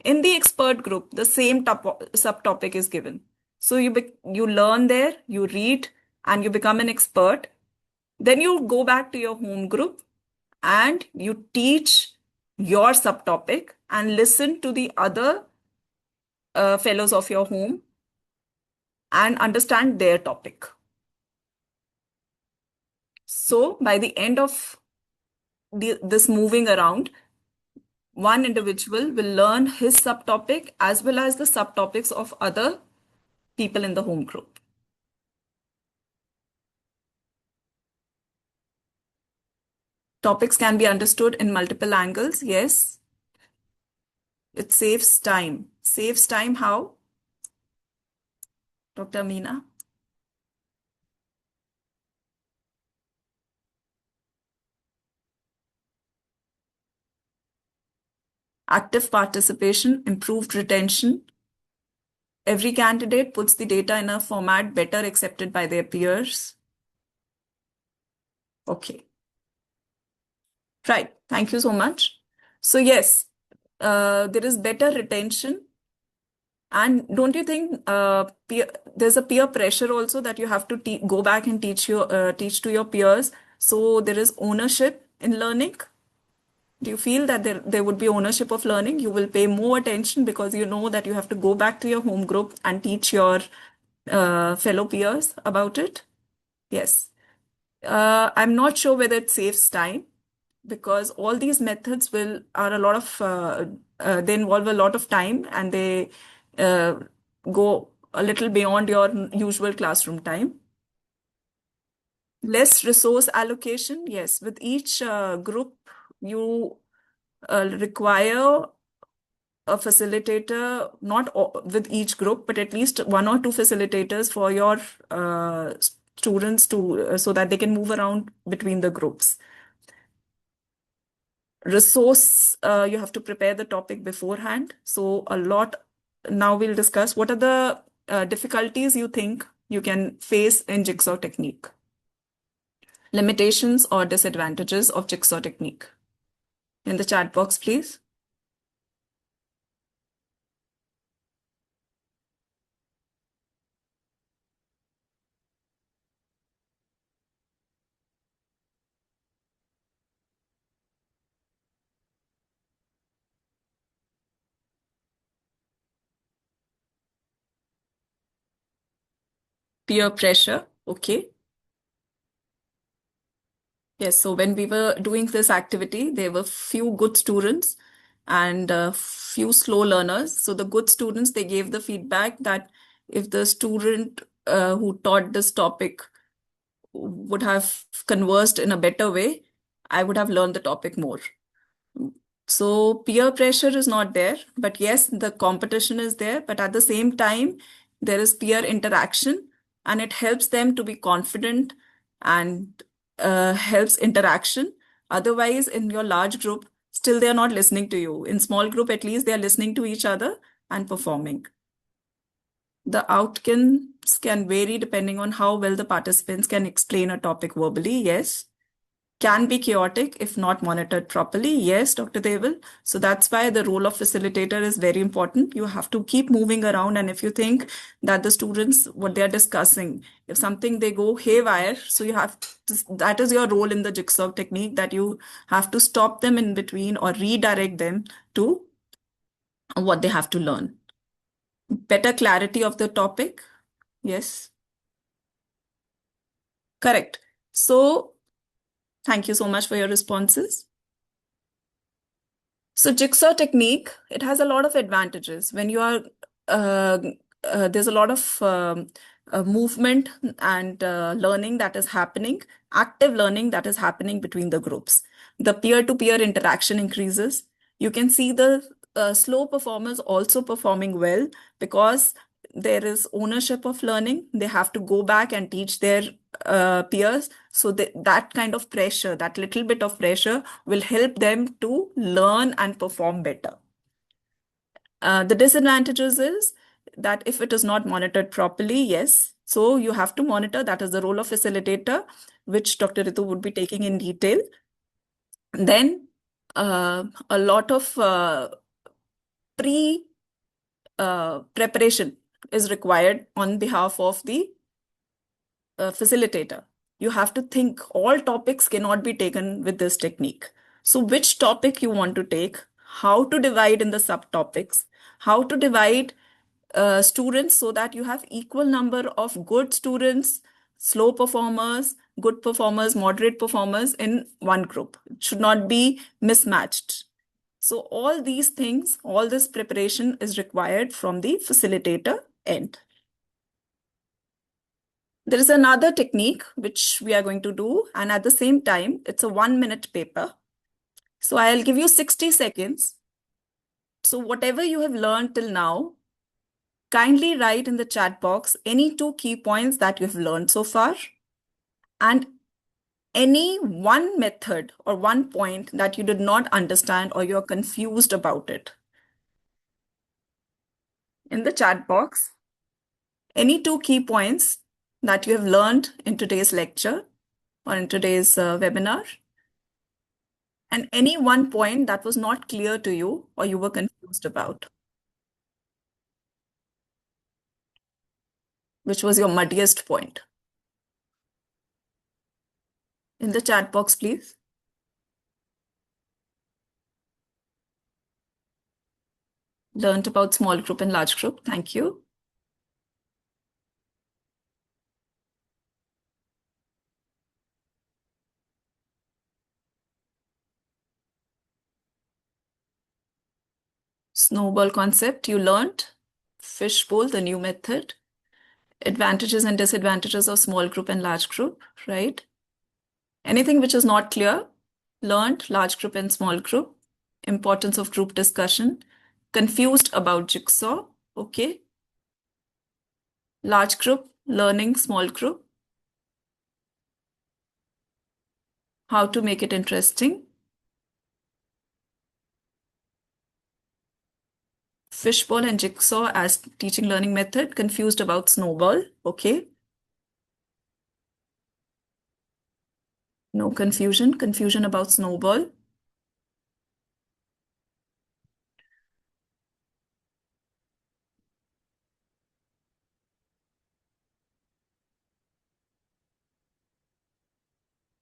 In the expert group, the same subtopic is given. So you learn there, you read, and you become an expert. Then you go back to your home group and you teach your subtopic and listen to the other fellows of your home and understand their topic. So by the end of this moving around, one individual will learn his subtopic as well as the subtopics of other people in the home group. Topics can be understood in multiple angles. Yes. It saves time. Saves time how? Dr. Meena? Active participation, improved retention. Every candidate puts the data in a format better accepted by their peers. Okay. Right. Thank you so much. So yes, there is better retention. And don't you think there's a peer pressure also that you have to go back and teach to your peers? So there is ownership in learning. Do you feel that there would be ownership of learning? You will pay more attention because you know that you have to go back to your home group and teach your fellow peers about it? Yes. I'm not sure whether it saves time because all these methods they involve a lot of time and they go a little beyond your usual classroom time. Less resource allocation. Yes, with each group, you require a facilitator, not with each group, but at least one or two facilitators for your students so that they can move around between the groups. Resource, you have to prepare the topic beforehand. So now we'll discuss what are the difficulties you think you can face in Jigsaw technique. Limitations or disadvantages of Jigsaw technique. In the chat box, please. Peer pressure. Okay. Yes, so when we were doing this activity, there were few good students and few slow learners. So the good students, they gave the feedback that if the student who taught this topic would have conversed in a better way, I would have learned the topic more. So peer pressure is not there, but yes, the competition is there, but at the same time, there is peer interaction and it helps them to be confident and helps interaction. Otherwise, in your large group, still they're not listening to you. In small group, at least they're listening to each other and performing. The outcomes can vary depending on how well the participants can explain a topic verbally. Yes. Can be chaotic if not monitored properly. Yes, Dr. Deval. So that's why the role of facilitator is very important. You have to keep moving around. And if you think that the students, what they're discussing, if something they go haywire, so that is your role in the Jigsaw technique, that you have to stop them in between or redirect them to what they have to learn. Better clarity of the topic. Yes. Correct. So thank you so much for your responses. So Jigsaw technique, it has a lot of advantages. When you are, there's a lot of movement and learning that is happening, active learning that is happening between the groups. The peer-to-peer interaction increases. You can see the slow performers also performing well because there is ownership of learning. They have to go back and teach their peers. So that kind of pressure, that little bit of pressure will help them to learn and perform better. The disadvantages is that if it is not monitored properly, yes. So you have to monitor. That is the role of facilitator, which Dr. Ritu would be taking in detail. Then a lot of preparation is required on behalf of the facilitator. You have to think all topics cannot be taken with this technique. So which topic you want to take, how to divide in the subtopics, how to divide students so that you have equal number of good students, slow performers, good performers, moderate performers in one group. It should not be mismatched. So all these things, all this preparation is required from the facilitator end. There is another technique which we are going to do, and at the same time, it's a 1-minute paper. So I'll give you 60 seconds. So whatever you have learned till now, kindly write in the chat box any 2 key points that you have learned so far, and any one method or one point that you did not understand or you're confused about it. In the chat box, any 2 key points that you have learned in today's lecture or in today's webinar, and any one point that was not clear to you or you were confused about. Which was your muddiest point? In the chat box, please. Learned about small group and large group. Thank you. Snowball concept, you learned. Fishbowl, the new method. Advantages and disadvantages of small group and large group, right? Anything which is not clear, learned large group and small group. Importance of group discussion. Confused about jigsaw, okay. Large group, learning small group. How to make it interesting. Fishbowl and jigsaw as teaching learning method. Confused about snowball, okay. No confusion. Confusion about snowball.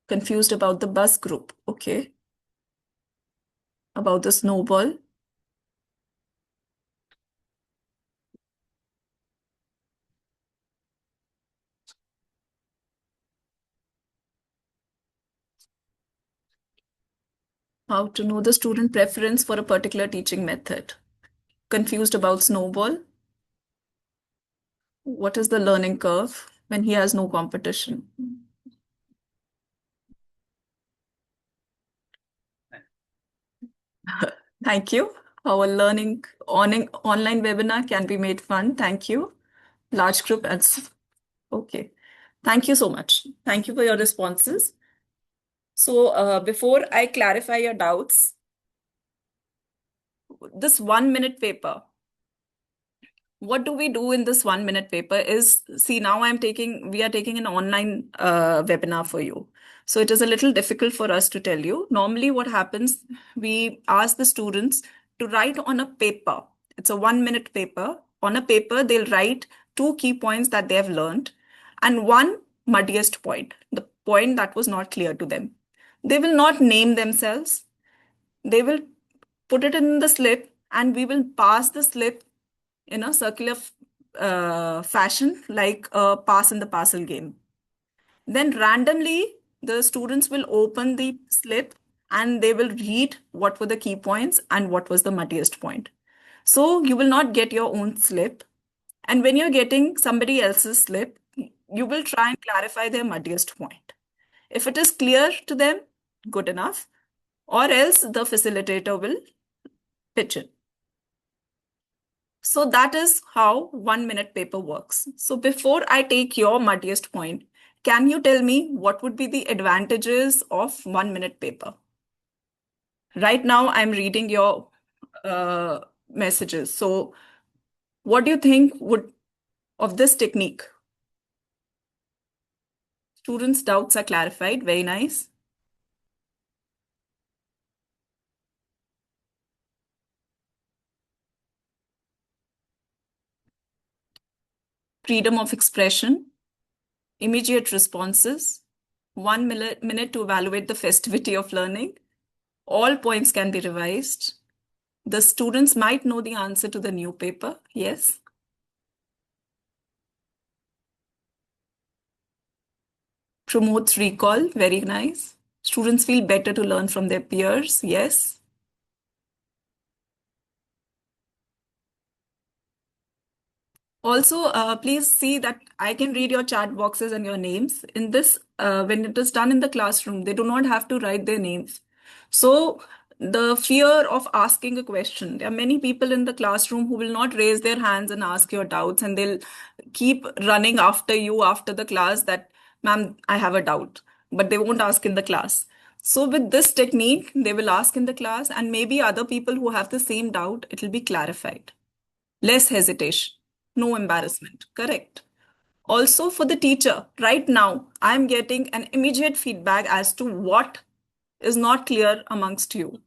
Confused about the bus group, okay. About the snowball. How to know the student preference for a particular teaching method. Confused about snowball. What is the learning curve when he has no competition? Thank you. Our learning online webinar can be made fun. Thank you. Large group and okay. Thank you so much. Thank you for your responses. So before I clarify your doubts, this 1-minute paper, what do we do in this 1-minute paper is, see, now we are taking an online webinar for you. So it is a little difficult for us to tell you. Normally what happens, we ask the students to write on a paper. It's a 1-minute paper. On a paper, they'll write 2 key points that they have learned and one muddiest point, the point that was not clear to them. They will not name themselves. They will put it in the slip and we will pass the slip in a circular fashion, like a pass in the parcel game. Then randomly, the students will open the slip and they will read what were the key points and what was the muddiest point. So you will not get your own slip. And when you're getting somebody else's slip, you will try and clarify their muddiest point. If it is clear to them, good enough, or else the facilitator will pitch in. So that is how 1 minute paper works. So before I take your muddiest point, can you tell me what would be the advantages of 1 minute paper? Right now, I'm reading your messages. So what do you think of this technique? Students' doubts are clarified. Very nice. Freedom of expression, immediate responses, 1 minute to evaluate the festivity of learning. All points can be revised. The students might know the answer to the new paper. Yes. Promotes recall. Very nice. Students feel better to learn from their peers. Yes. Also, please see that I can read your chat boxes and your names. In this, when it is done in the classroom, they do not have to write their names. So the fear of asking a question, there are many people in the classroom who will not raise their hands and ask your doubts, and they'll keep running after you after the class that, ma'am, I have a doubt, but they won't ask in the class. So with this technique, they will ask in the class, and maybe other people who have the same doubt, it will be clarified. Less hesitation, no embarrassment. Correct. Also for the teacher, right now, I'm getting an immediate feedback as to what is not clear amongst you.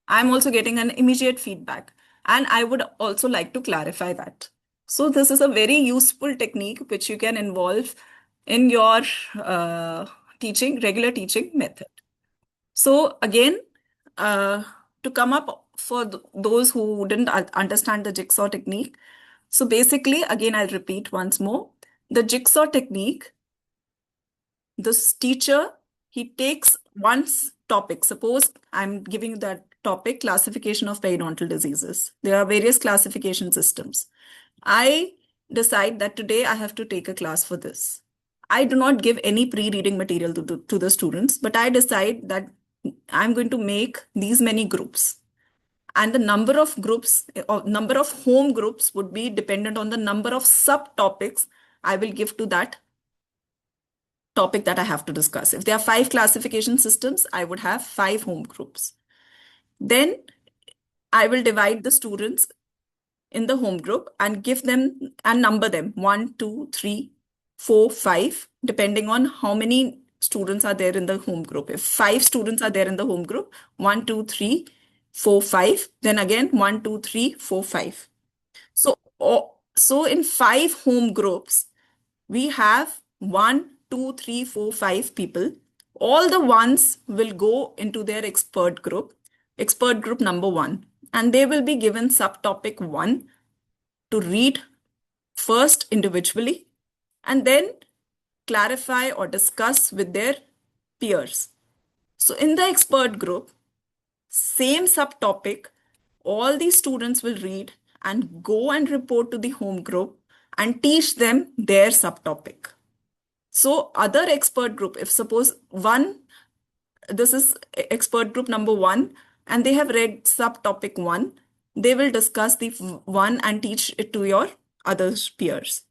I'm also getting an immediate feedback, and I would also like to clarify that. So this is a very useful technique which you can involve in your regular teaching method. So again, to come up for those who didn't understand the jigsaw technique. So basically, again, I'll repeat once more. The jigsaw technique, this teacher, he takes one topic. Suppose I'm giving that topic, classification of periodontal diseases. There are various classification systems. I decide that today I have to take a class for this. I do not give any pre-reading material to the students, but I decide that I'm going to make these many groups. And the number of groups, or number of home groups would be dependent on the number of subtopics I will give to that topic that I have to discuss. If there are 5 classification systems, I would have 5 home groups. Then I will divide the students in the home group and give them and number them 1, 2, 3, 4, 5, depending on how many students are there in the home group. If 5 students are there in the home group, 1, 2, 3, 4, 5, then again 1, 2, 3, 4, 5. So in 5 home groups, we have 1, 2, 3, 4, 5 people. All the ones will go into their expert group number 1, and they will be given subtopic 1 to read first individually and then clarify or discuss with their peers. So in the expert group, same subtopic, all these students will read and go and report to the home group and teach them their subtopic. So other expert group, if suppose this is expert group number 1, and they have read subtopic 1, they will discuss the 1 and teach it to your other peers.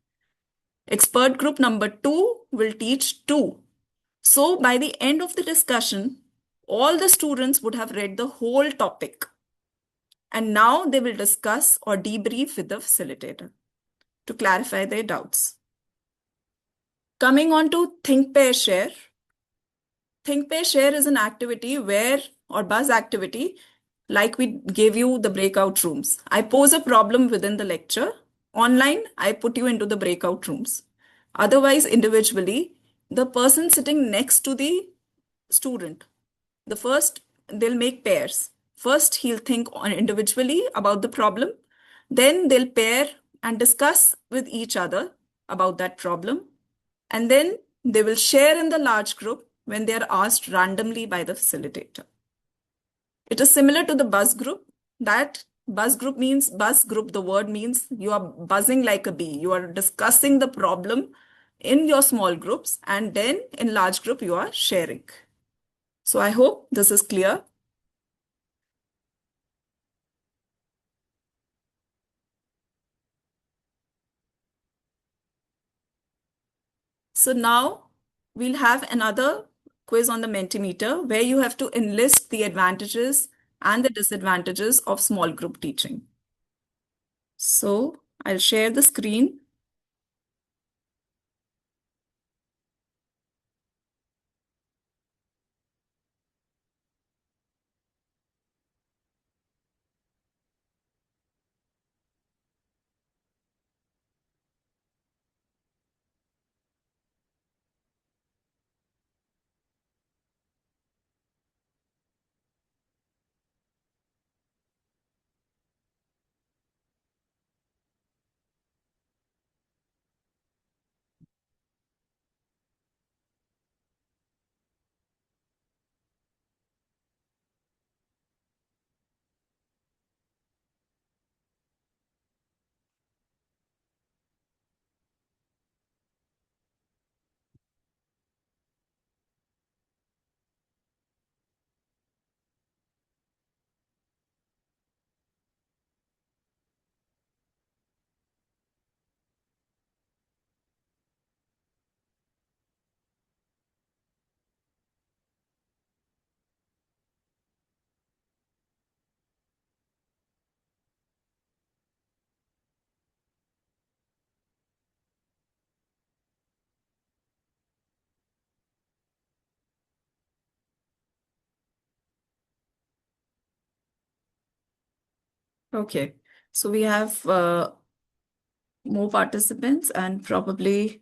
Expert group number 2 will teach 2. So by the end of the discussion, all the students would have read the whole topic. And now they will discuss or debrief with the facilitator to clarify their doubts. Coming on to Think, Pair, Share. Think, Pair, Share is an activity or buzz activity, like we gave you the breakout rooms. I pose a problem within the lecture. Online, I put you into the breakout rooms. Otherwise, individually, the person sitting next to the student, they'll make pairs. First, he'll think individually about the problem. Then they'll pair and discuss with each other about that problem. And then they will share in the large group when they are asked randomly by the facilitator. It is similar to the buzz group that Buzz group, the word means you are buzzing like a bee. You are discussing the problem in your small groups, and then in large group, you are sharing. So I hope this is clear. So now we'll have another quiz on the Mentimeter where you have to enlist the advantages and the disadvantages of small group teaching. So I'll share the screen. Okay, so we have more participants and probably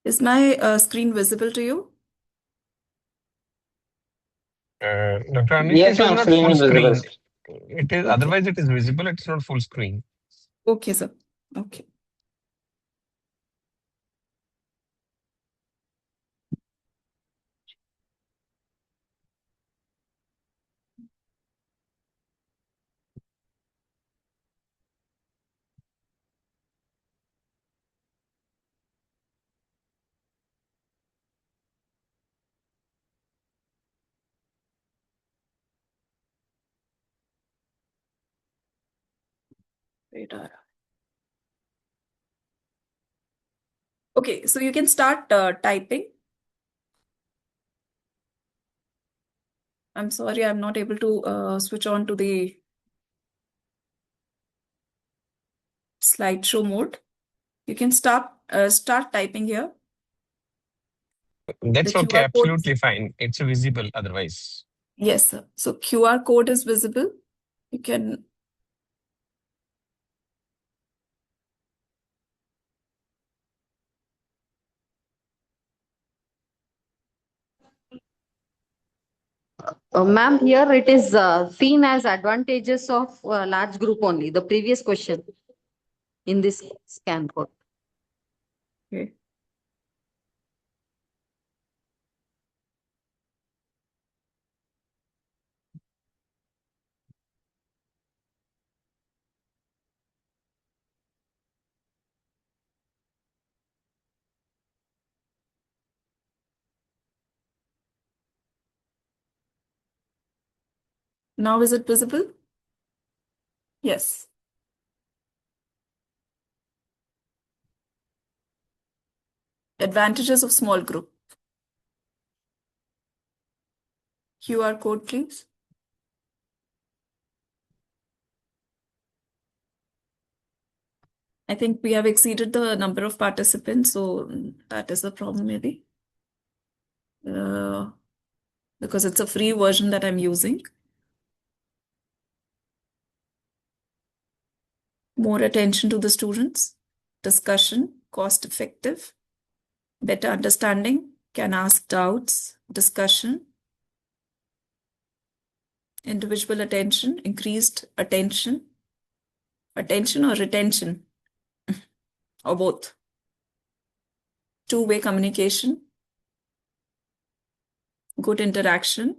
is my screen visible to you? Dr. Anish, Yes, it is ma'am, not screen full is visible. screen. It is Okay. otherwise it is visible. It's not full screen. Okay, sir. Okay. Radar. Okay, so you can start typing. I'm sorry, I'm not able to switch on to the slideshow mode. You can start typing here. That's The okay. QR code. Absolutely fine. It's visible otherwise. Yes, sir. So QR code is visible. You can. Ma'am, here it is seen as advantages of large group only, the previous question in this scan code. Okay. Now is it visible? Yes. Advantages of small group. QR code, please. I think we have exceeded the number of participants, so that is the problem maybe. Because it's a free version that I'm using. More attention to the students. Discussion, cost effective. Better understanding, can ask doubts. Discussion. Individual attention, increased attention or retention, or both. Two-way communication, good interaction,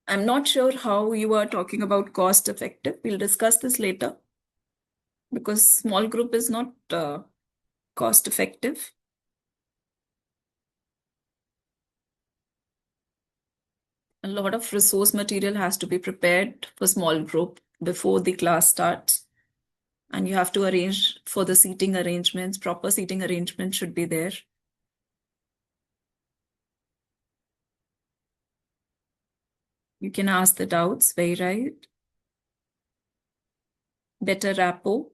I'm not sure how you are talking about cost effective. We'll discuss this later because small group is not cost effective. A lot of resource material has to be prepared for small group before the class starts. And you have to arrange for the seating arrangements. Proper seating arrangements should be there. You can ask the doubts, very right. Better rapport.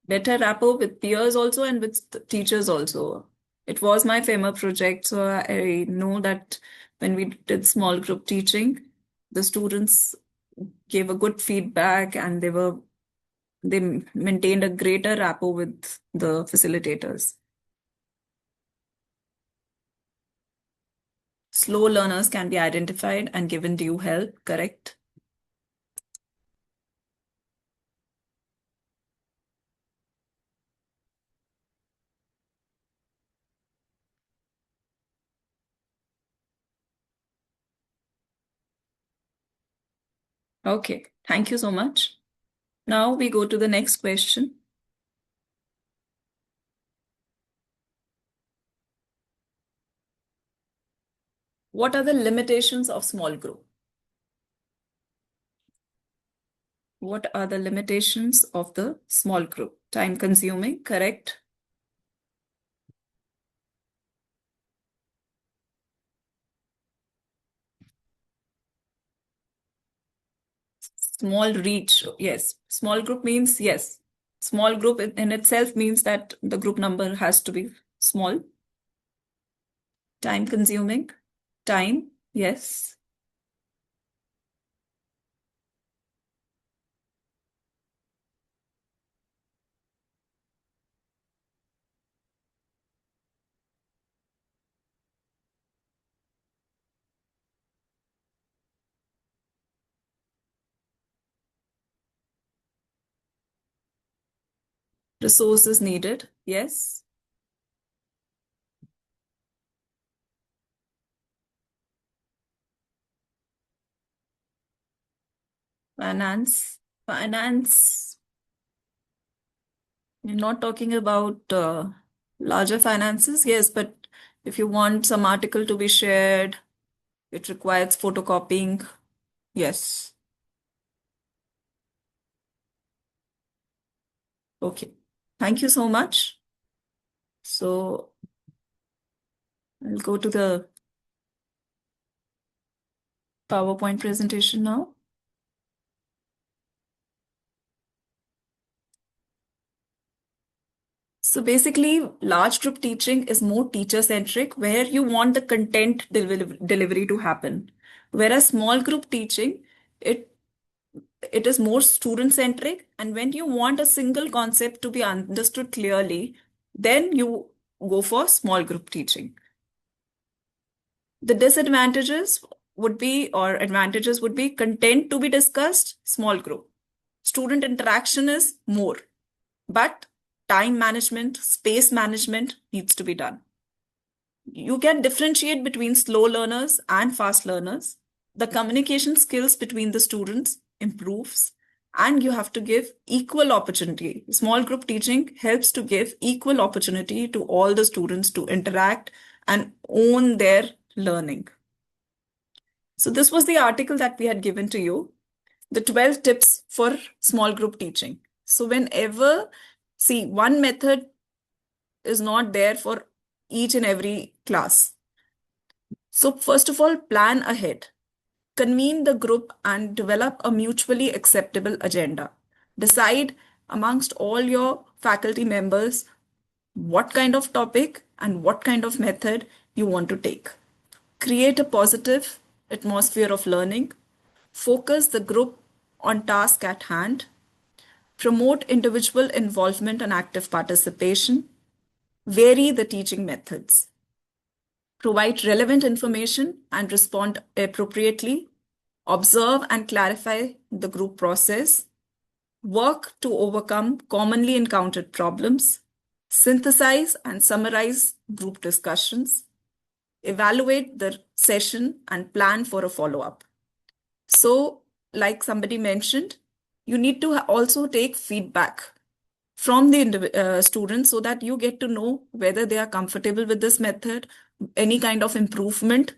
Better rapport with peers also and with the teachers also. It was my FEMA project, so I know that when we did small group teaching, the students gave a good feedback and they maintained a greater rapport with the facilitators. Slow learners can be identified and given due help, correct? Okay, thank you so much. Now we go to the next question. What are the limitations of small group? What are the limitations of the small group? Time consuming, correct? Small reach, yes. Small group means yes. Small group in itself means that the group number has to be small. Time consuming, time, yes. Resources needed, yes. Finance, you're not talking about larger finances, yes, but if you want some article to be shared, it requires photocopying, yes. Okay, thank you so much. So I'll go to the PowerPoint presentation now. So basically, large group teaching is more teacher-centric, where you want the content delivery to happen. Whereas small group teaching, it is more student-centric, and when you want a single concept to be understood clearly, then you go for small group teaching. The disadvantages would be, or advantages would be, content to be discussed, small group. Student interaction is more, but time management, space management needs to be done. You can differentiate between slow learners and fast learners. The communication skills between the students improves, and you have to give equal opportunity. Small group teaching helps to give equal opportunity to all the students to interact and own their learning. So this was the article that we had given to you, the 12 tips for small group teaching. So whenever, see, one method is not there for each and every class. So first of all, plan ahead. Convene the group and develop a mutually acceptable agenda. Decide amongst all your faculty members what kind of topic and what kind of method you want to take. Create a positive atmosphere of learning, focus the group on task at hand, promote individual involvement and active participation, vary the teaching methods, provide relevant information and respond appropriately, observe and clarify the group process, work to overcome commonly encountered problems, synthesize and summarize group discussions, evaluate the session and plan for a follow-up. So, like somebody mentioned, you need to also take feedback from the students so that you get to know whether they are comfortable with this method, any kind of improvement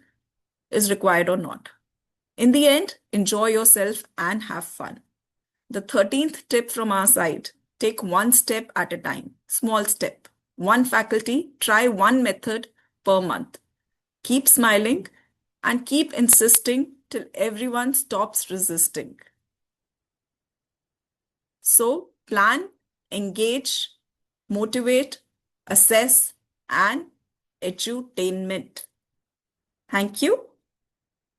is required or not. In the end, enjoy yourself and have fun. The 13th tip from our side, take one step at a time, small step. One faculty, try one method per month. Keep smiling and keep insisting till everyone stops resisting. So plan, engage, motivate, assess, and edutainment. Thank you.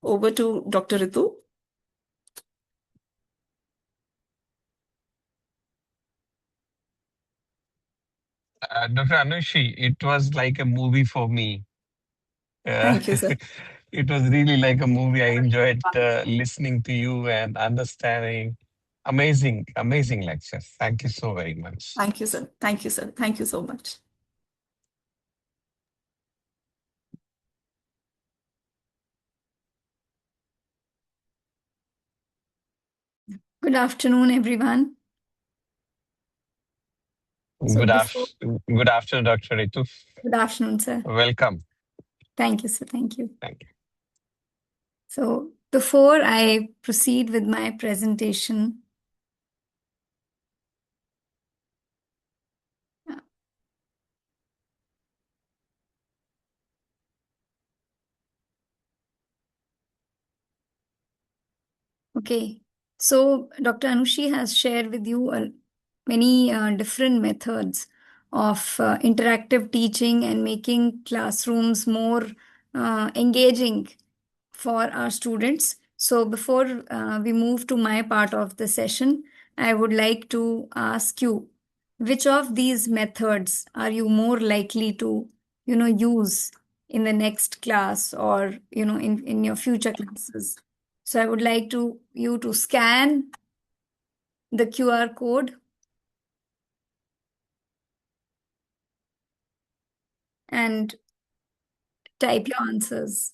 Over to Dr. Ritu. Dr. Anushi, it was like a movie for me. Thank you, sir. It was really like a movie. I enjoyed listening to you and understanding. Amazing, amazing lecture. Thank you so very much. Thank you, sir. Thank you, sir. Thank you so much. Good afternoon, everyone. So Good afternoon, Dr. Ritu. good afternoon, sir. Welcome. Thank you, sir. Thank you. Thank you. So before I proceed with my presentation, okay. So Dr. Anushi has shared with you many different methods of interactive teaching and making classrooms more engaging for our students. So before we move to my part of the session, I would like to ask you, which of these methods are you more likely to, use in the next class or, in your future classes? So I would like you to scan the QR code and type your answers.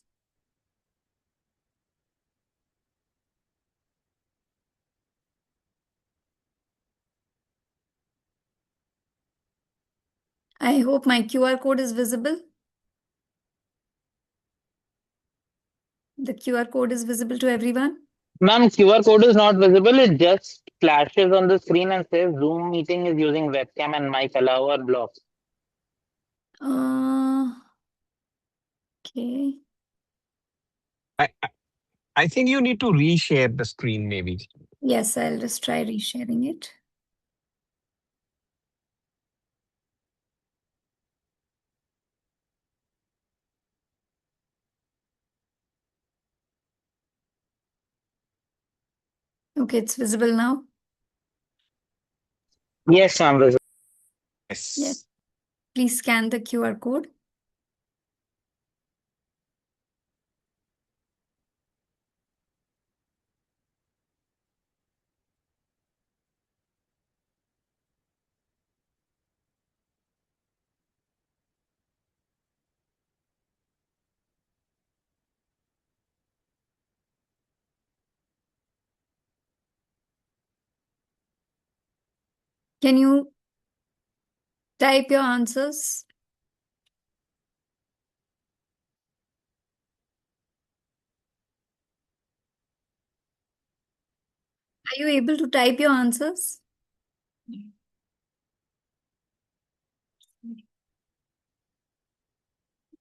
I hope my QR code is visible. The QR code is visible to everyone. Ma'am, QR code is not visible. It just flashes on the screen and says Zoom meeting is using webcam and mic allow or block. Okay. I think you need to reshare the screen, maybe. Yes, I'll just try resharing it. Okay, it's visible now. Yes, ma'am, visible. Yes. Please scan the QR code. Can you type your answers? Are you able to type your answers?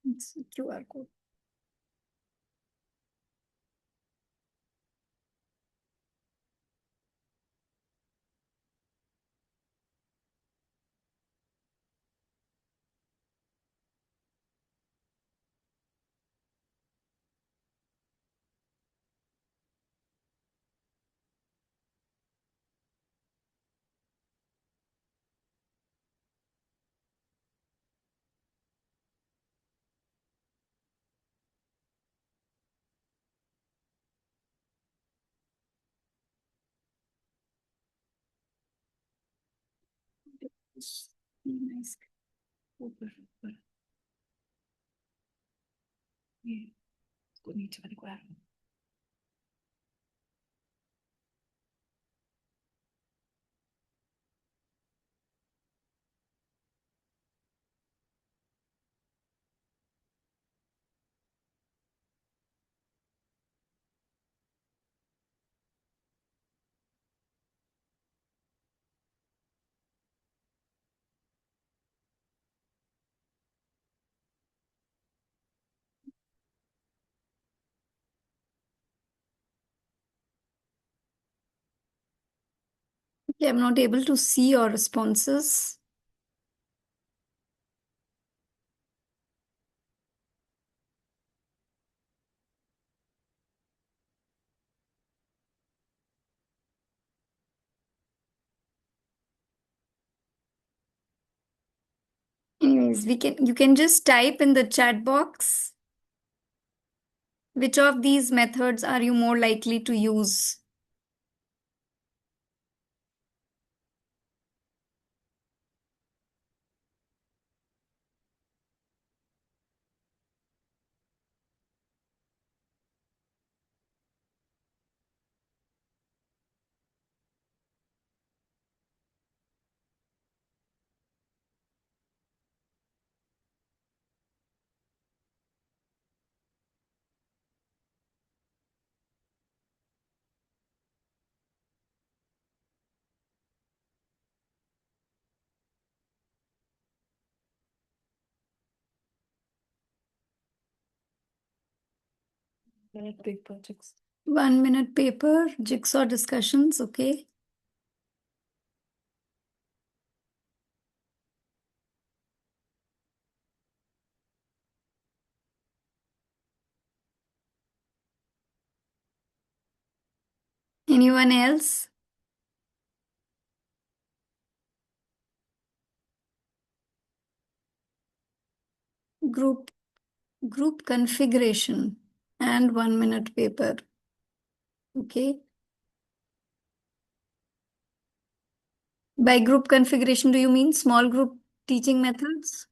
It's a QR code. Nice. ऊपर ऊपर ये इसको नीचे वाले को add Okay, I'm not able to see your responses. Anyways, you can just type in the chat box which of these methods are you more likely to use. Paper jigsaw. 1 minute paper, jigsaw discussions, okay. Anyone else? Group configuration and 1 minute paper. Okay. By group configuration, do you mean small group teaching methods?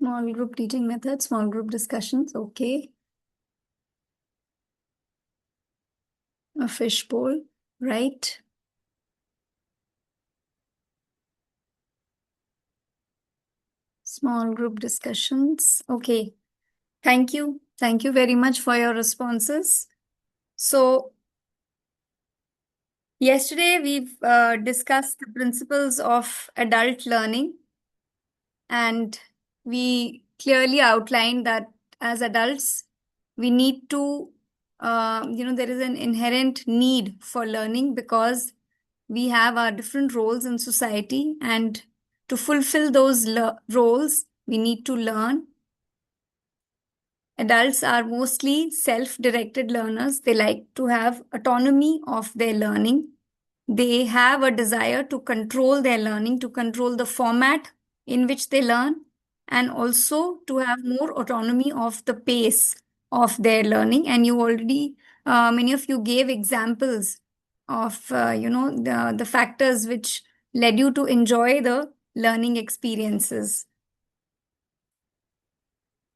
Small group teaching methods, small group discussions, okay. A fishbowl, right? Small group discussions, okay. Thank you. Thank you very much for your responses. So, yesterday we've discussed the principles of adult learning, and we clearly outlined that as adults, we need to, there is an inherent need for learning because we have our different roles in society, and to fulfill those roles, we need to learn. Adults are mostly self-directed learners. They like to have autonomy of their learning. They have a desire to control their learning, to control the format in which they learn, and also to have more autonomy of the pace of their learning. And you already, many of you gave examples of, the factors which led you to enjoy the learning experiences.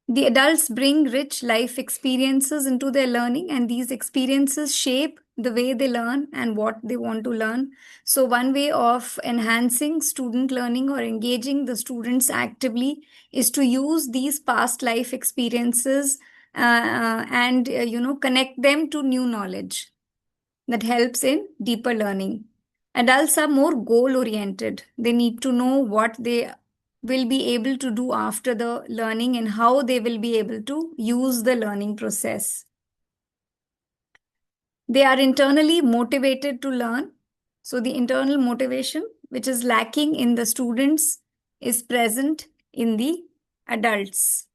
The adults bring rich life experiences into their learning, and these experiences shape the way they learn and what they want to learn. So one way of enhancing student learning or engaging the students actively is to use these past life experiences and connect them to new knowledge that helps in deeper learning. Adults are more goal oriented. They need to know what they will be able to do after the learning and how they will be able to use the learning process. They are internally motivated to learn. So the internal motivation, which is lacking in the students, is present in the adults.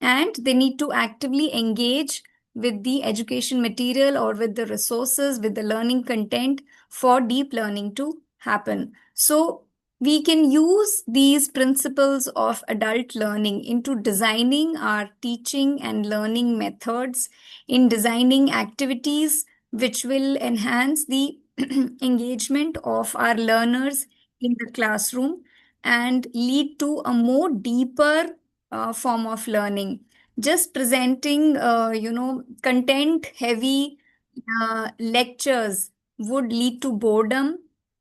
And they need to actively engage with the education material or with the resources, with the learning content for deep learning to happen. So we can use these principles of adult learning into designing our teaching and learning methods, in designing activities which will enhance the engagement of our learners in the classroom and lead to a more deeper form of learning. Just presenting, content heavy lectures would lead to boredom,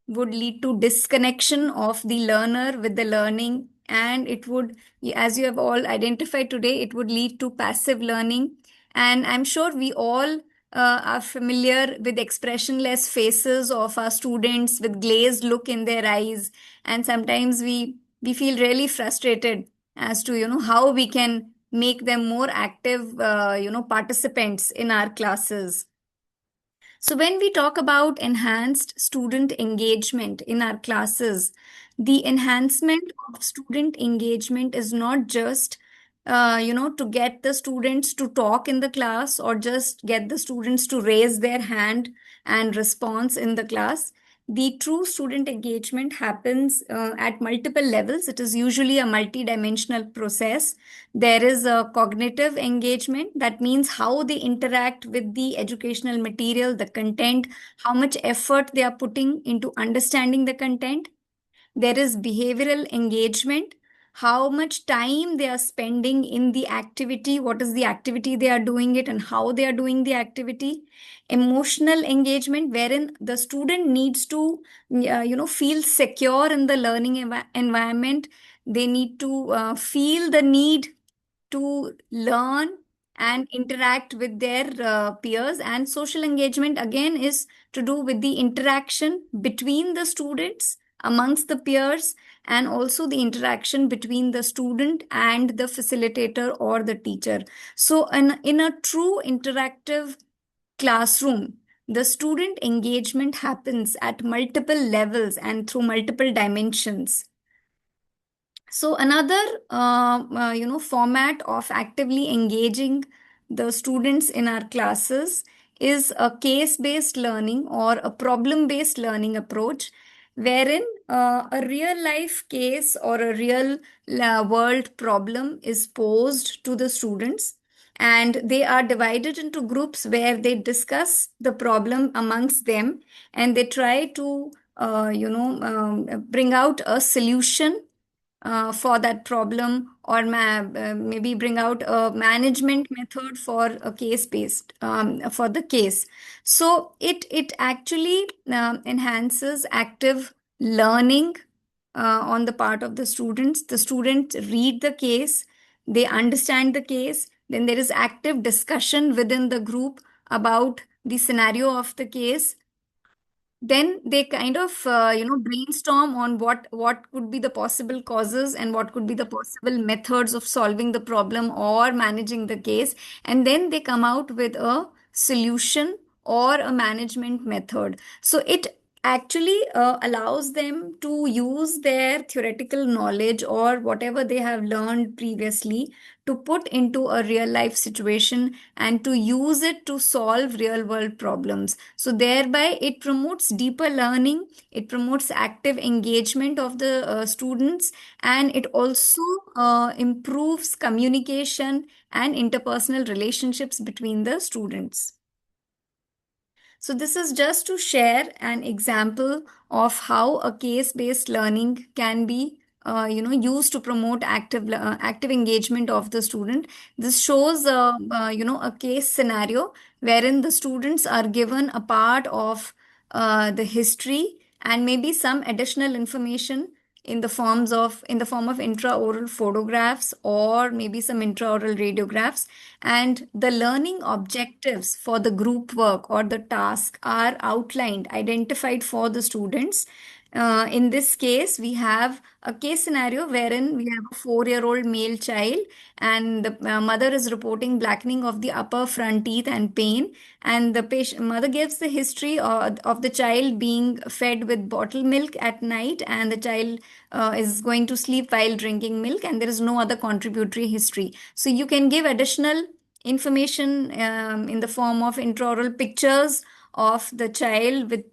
would lead to disconnection of the learner with the learning, and it would, as you have all identified today, it would lead to passive learning. And I'm sure we all are familiar with expressionless faces of our students with glazed look in their eyes, and sometimes we feel really frustrated as to how we can make them more active participants in our classes. So when we talk about enhanced student engagement in our classes, the enhancement of student engagement is not just to get the students to talk in the class or just get the students to raise their hand and response in the class. The true student engagement happens at multiple levels. It is usually a multidimensional process. There is a cognitive engagement, that means how they interact with the educational material, the content, how much effort they are putting into understanding the content. There is behavioral engagement, how much time they are spending in the activity, what is the activity they are doing it, and how they are doing the activity. Emotional engagement, wherein the student needs to feel secure in the learning environment. They need to feel the need to learn and interact with their peers. And social engagement again is to do with the interaction between the students, amongst the peers, and also the interaction between the student and the facilitator or the teacher. So in a true interactive classroom, the student engagement happens at multiple levels and through multiple dimensions. So another format of actively engaging the students in our classes is a case-based learning or a problem-based learning approach, wherein a real life case or a real world problem is posed to the students, and they are divided into groups where they discuss the problem amongst them, and they try to bring out a solution for that problem, or maybe bring out a management method for a case based for the case. So it actually enhances active learning on the part of the students. The students read the case, they understand the case, then there is active discussion within the group about the scenario of the case. Then they kind of brainstorm on what could be the possible causes and what could be the possible methods of solving the problem or managing the case, and then they come out with a solution or a management method. So it actually allows them to use their theoretical knowledge or whatever they have learned previously to put into a real life situation and to use it to solve real world problems. So thereby it promotes deeper learning, it promotes active engagement of the students, and it also improves communication and interpersonal relationships between the students. So this is just to share an example of how a case-based learning can be used to promote active engagement of the student. This shows a case scenario wherein the students are given a part of the history and maybe some additional information in the form of intraoral photographs or maybe some intraoral radiographs, and the learning objectives for the group work or the task are outlined, identified for the students. In this case, we have a case scenario wherein we have a 4-year-old male child, and the mother is reporting blackening of the upper front teeth and pain. And the mother gives the history of the child being fed with bottled milk at night, and the child is going to sleep while drinking milk, and there is no other contributory history. So you can give additional information in the form of intraoral pictures of the child with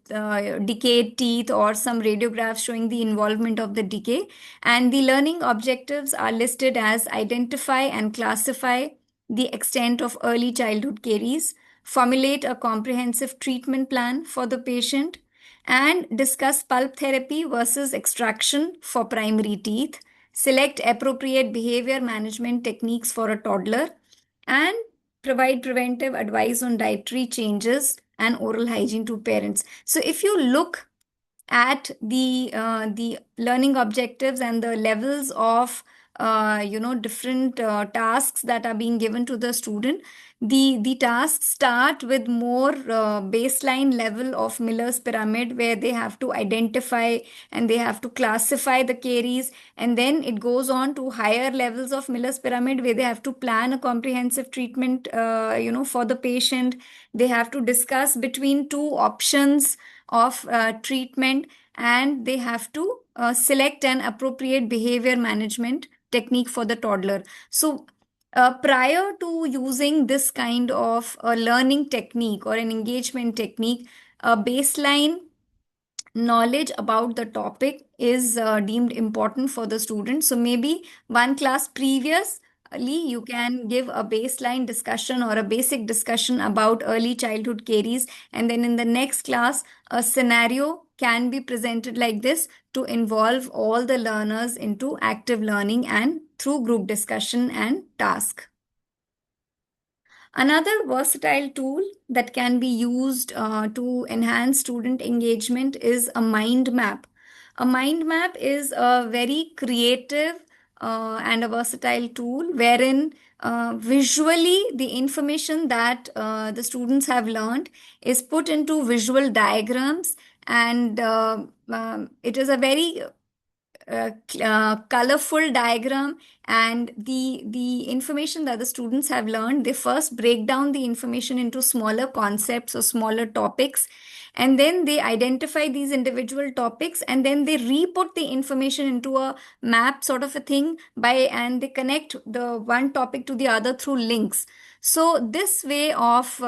decayed teeth or some radiographs showing the involvement of the decay. And the learning objectives are listed as identify and classify the extent of early childhood caries, formulate a comprehensive treatment plan for the patient, and discuss pulp therapy versus extraction for primary teeth, select appropriate behavior management techniques for a toddler, and provide preventive advice on dietary changes and oral hygiene to parents. So if you look at the learning objectives and the levels of different tasks that are being given to the student, the tasks start with more baseline level of Miller's pyramid, where they have to identify and they have to classify the caries, and then it goes on to higher levels of Miller's pyramid, where they have to plan a comprehensive treatment for the patient. They have to discuss between two options of treatment, and they have to select an appropriate behavior management technique for the toddler. So prior to using this kind of a learning technique or an engagement technique, a baseline knowledge about the topic is deemed important for the student. So maybe one class previously you can give a baseline discussion or a basic discussion about early childhood caries, and then in the next class a scenario can be presented like this to involve all the learners into active learning and through group discussion and task. Another versatile tool that can be used to enhance student engagement is a mind map. A mind map is a very creative and a versatile tool wherein visually the information that the students have learned is put into visual diagrams, and it is a very colorful diagram, and the information that the students have learned, they first break down the information into smaller concepts or smaller topics, and then they identify these individual topics, and then they re-put the information into a map sort of a thing and they connect the one topic to the other through links. So this way of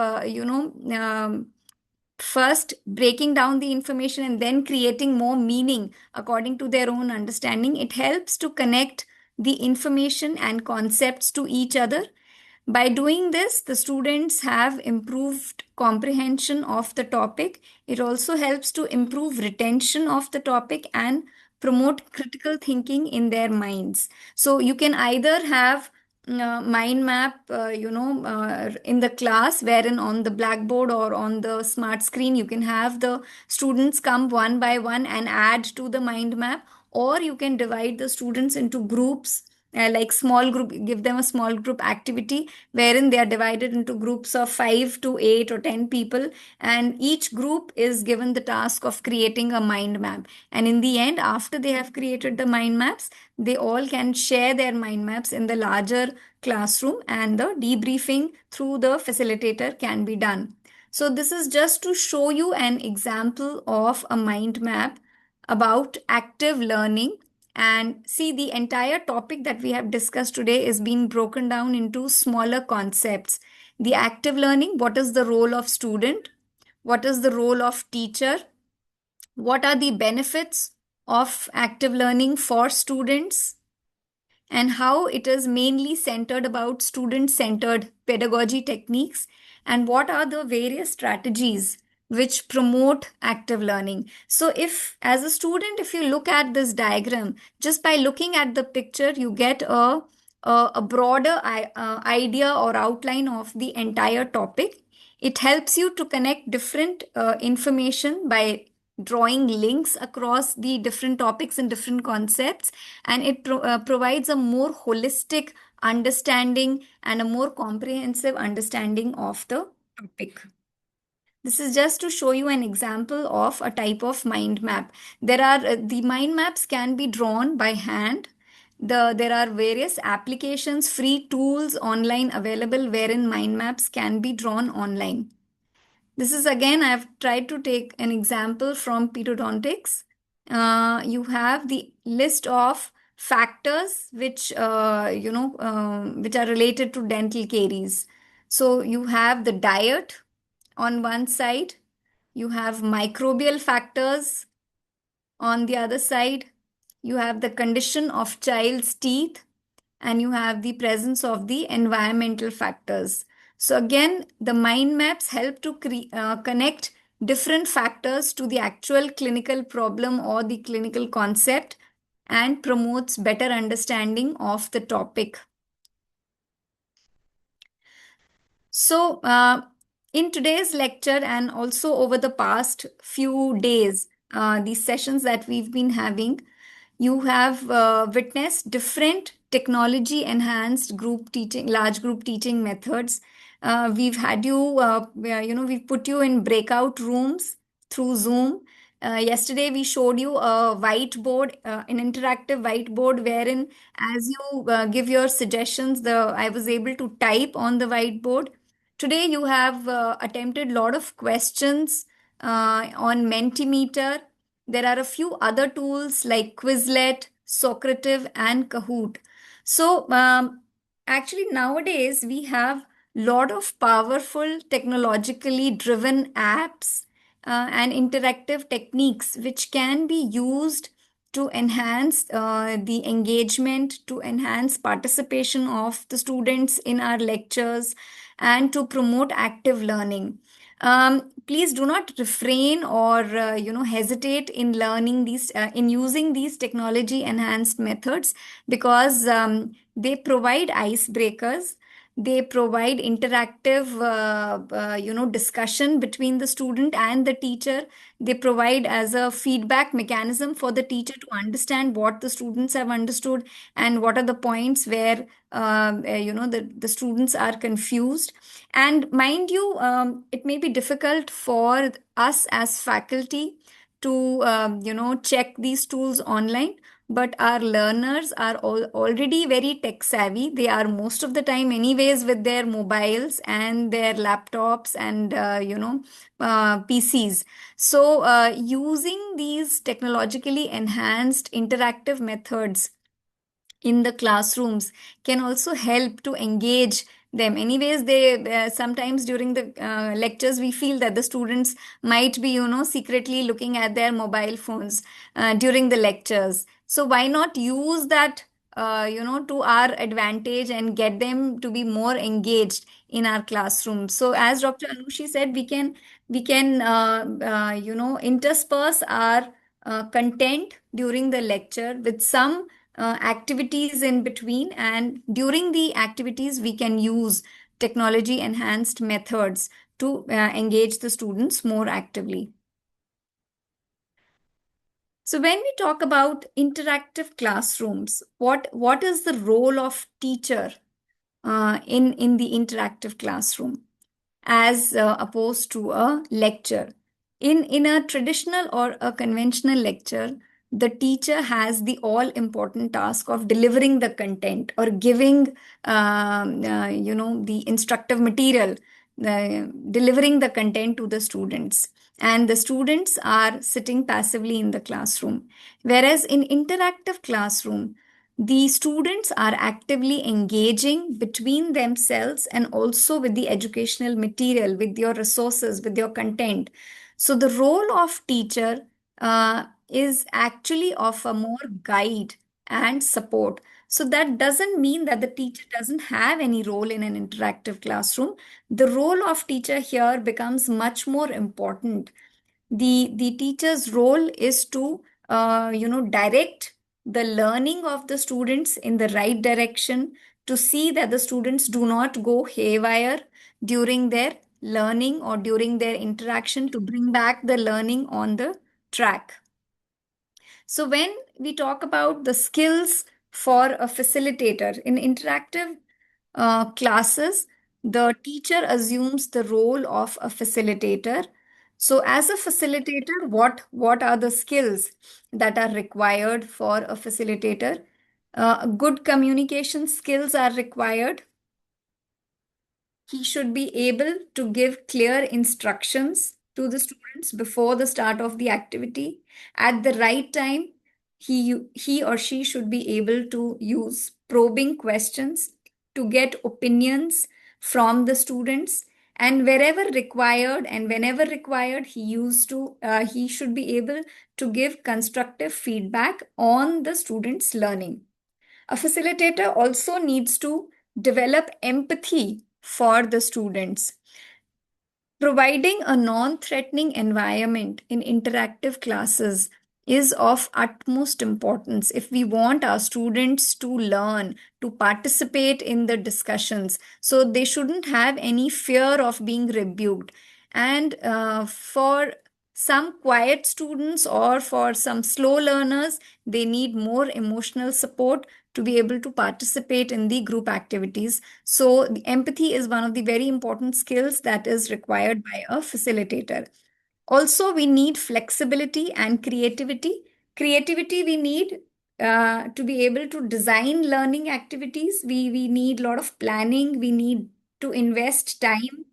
first breaking down the information and then creating more meaning according to their own understanding, it helps to connect the information and concepts to each other. By doing this, the students have improved comprehension of the topic. It also helps to improve retention of the topic and promote critical thinking in their minds. So you can either have mind map in the class, wherein on the blackboard or on the smart screen you can have the students come one by one and add to the mind map, or you can divide the students into groups, like small group, give them a small group activity wherein they are divided into groups of 5 to 8 or 10 people, and each group is given the task of creating a mind map. And in the end, after they have created the mind maps, they all can share their mind maps in the larger classroom, and the debriefing through the facilitator can be done. So this is just to show you an example of a mind map about active learning. And see, the entire topic that we have discussed today is being broken down into smaller concepts. The active learning, what is the role of student? What is the role of teacher? What are the benefits of active learning for students? And how it is mainly centered about student-centered pedagogy techniques? And what are the various strategies which promote active learning? So if, as a student, if you look at this diagram, just by looking at the picture, you get a broader idea or outline of the entire topic. It helps you to connect different information by drawing links across the different topics and different concepts, and it provides a more holistic understanding and a more comprehensive understanding of the topic. This is just to show you an example of a type of mind map. There are the mind maps can be drawn by hand. There are various applications, free tools online available wherein mind maps can be drawn online. This is again, I've tried to take an example from Pedodontics. You have the list of factors which are related to dental caries. So you have the diet on one side, you have microbial factors on the other side, you have the condition of child's teeth, and you have the presence of the environmental factors. So again, the mind maps help to connect different factors to the actual clinical problem or the clinical concept and promotes better understanding of the topic. So, in today's lecture and also over the past few days, these sessions that we've been having, you have witnessed different technology enhanced group teaching, large group teaching methods. We've had you, we've put you in breakout rooms through Zoom. Yesterday, we showed you a whiteboard, an interactive whiteboard, wherein as you give your suggestions, I was able to type on the whiteboard. Today, you have attempted a lot of questions on Mentimeter. There are a few other tools like Quizlet, Socrative, and Kahoot. So, actually, nowadays we have a lot of powerful technologically driven apps and interactive techniques which can be used to enhance the engagement, to enhance participation of the students in our lectures, and to promote active learning. Please do not refrain or hesitate in learning these in using these technology enhanced methods, because they provide icebreakers. They provide interactive discussion between the student and the teacher. They provide as a feedback mechanism for the teacher to understand what the students have understood and what are the points where the students are confused. And mind you, it may be difficult for us as faculty to check these tools online, but our learners are already very tech savvy. They are most of the time anyways with their mobiles and their laptops and PCs. So using these technologically enhanced interactive methods in the classrooms can also help to engage them. Anyways, they sometimes during the lectures we feel that the students might be secretly looking at their mobile phones during the lectures. So why not use that to our advantage and get them to be more engaged in our classroom? So as Dr. Anushi said, we can intersperse our content during the lecture with some activities in between, and during the activities we can use technology enhanced methods to engage the students more actively. So when we talk about interactive classrooms, what is the role of teacher in the interactive classroom as opposed to a lecture? In a traditional or a conventional lecture, the teacher has the all-important task of delivering the content or giving, the instructive material, delivering the content to the students. And the students are sitting passively in the classroom. Whereas in interactive classroom, the students are actively engaging between themselves and also with the educational material, with your resources, with your content. So the role of teacher is actually of a more guide and support. So that doesn't mean that the teacher doesn't have any role in an interactive classroom. The role of teacher here becomes much more important. The teacher's role is to direct the learning of the students in the right direction, to see that the students do not go haywire during their learning or during their interaction, to bring back the learning on the track. So when we talk about the skills for a facilitator in interactive classes, the teacher assumes the role of a facilitator. So as a facilitator, what are the skills that are required for a facilitator? Good communication skills are required. He should be able to give clear instructions to the students before the start of the activity. At the right time, he or she should be able to use probing questions to get opinions from the students. And wherever required and whenever required, he should be able to give constructive feedback on the student's learning. A facilitator also needs to develop empathy for the students. Providing a non-threatening environment in interactive classes is of utmost importance if we want our students to learn, to participate in the discussions. So they shouldn't have any fear of being rebuked. And for some quiet students or for some slow learners, they need more emotional support to be able to participate in the group activities. So the empathy is one of the very important skills that is required by a facilitator. Also, we need flexibility and creativity. Creativity we need to be able to design learning activities. We need a lot of planning. We need to invest time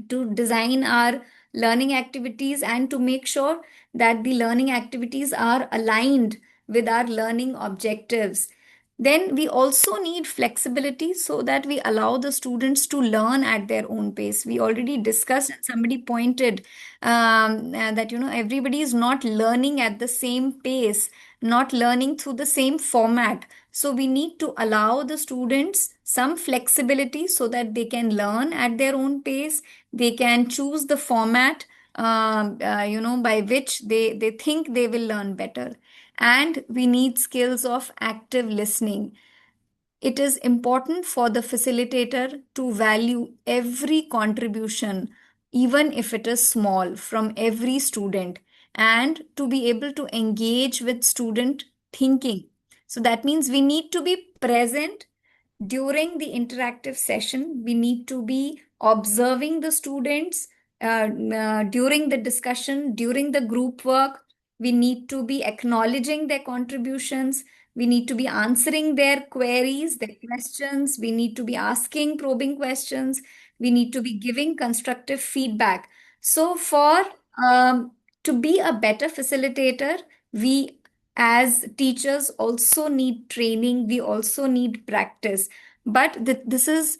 to design our learning activities and to make sure that the learning activities are aligned with our learning objectives. Then we also need flexibility so that we allow the students to learn at their own pace. We already discussed and somebody pointed that everybody is not learning at the same pace, not learning through the same format. So we need to allow the students some flexibility so that they can learn at their own pace. They can choose the format by which they think they will learn better. And we need skills of active listening. It is important for the facilitator to value every contribution, even if it is small, from every student, and to be able to engage with student thinking. So that means we need to be present during the interactive session. We need to be observing the students during the discussion, during the group work. We need to be acknowledging their contributions. We need to be answering their queries, their questions. We need to be asking probing questions. We need to be giving constructive feedback. So to be a better facilitator, we as teachers also need training. We also need practice. But this is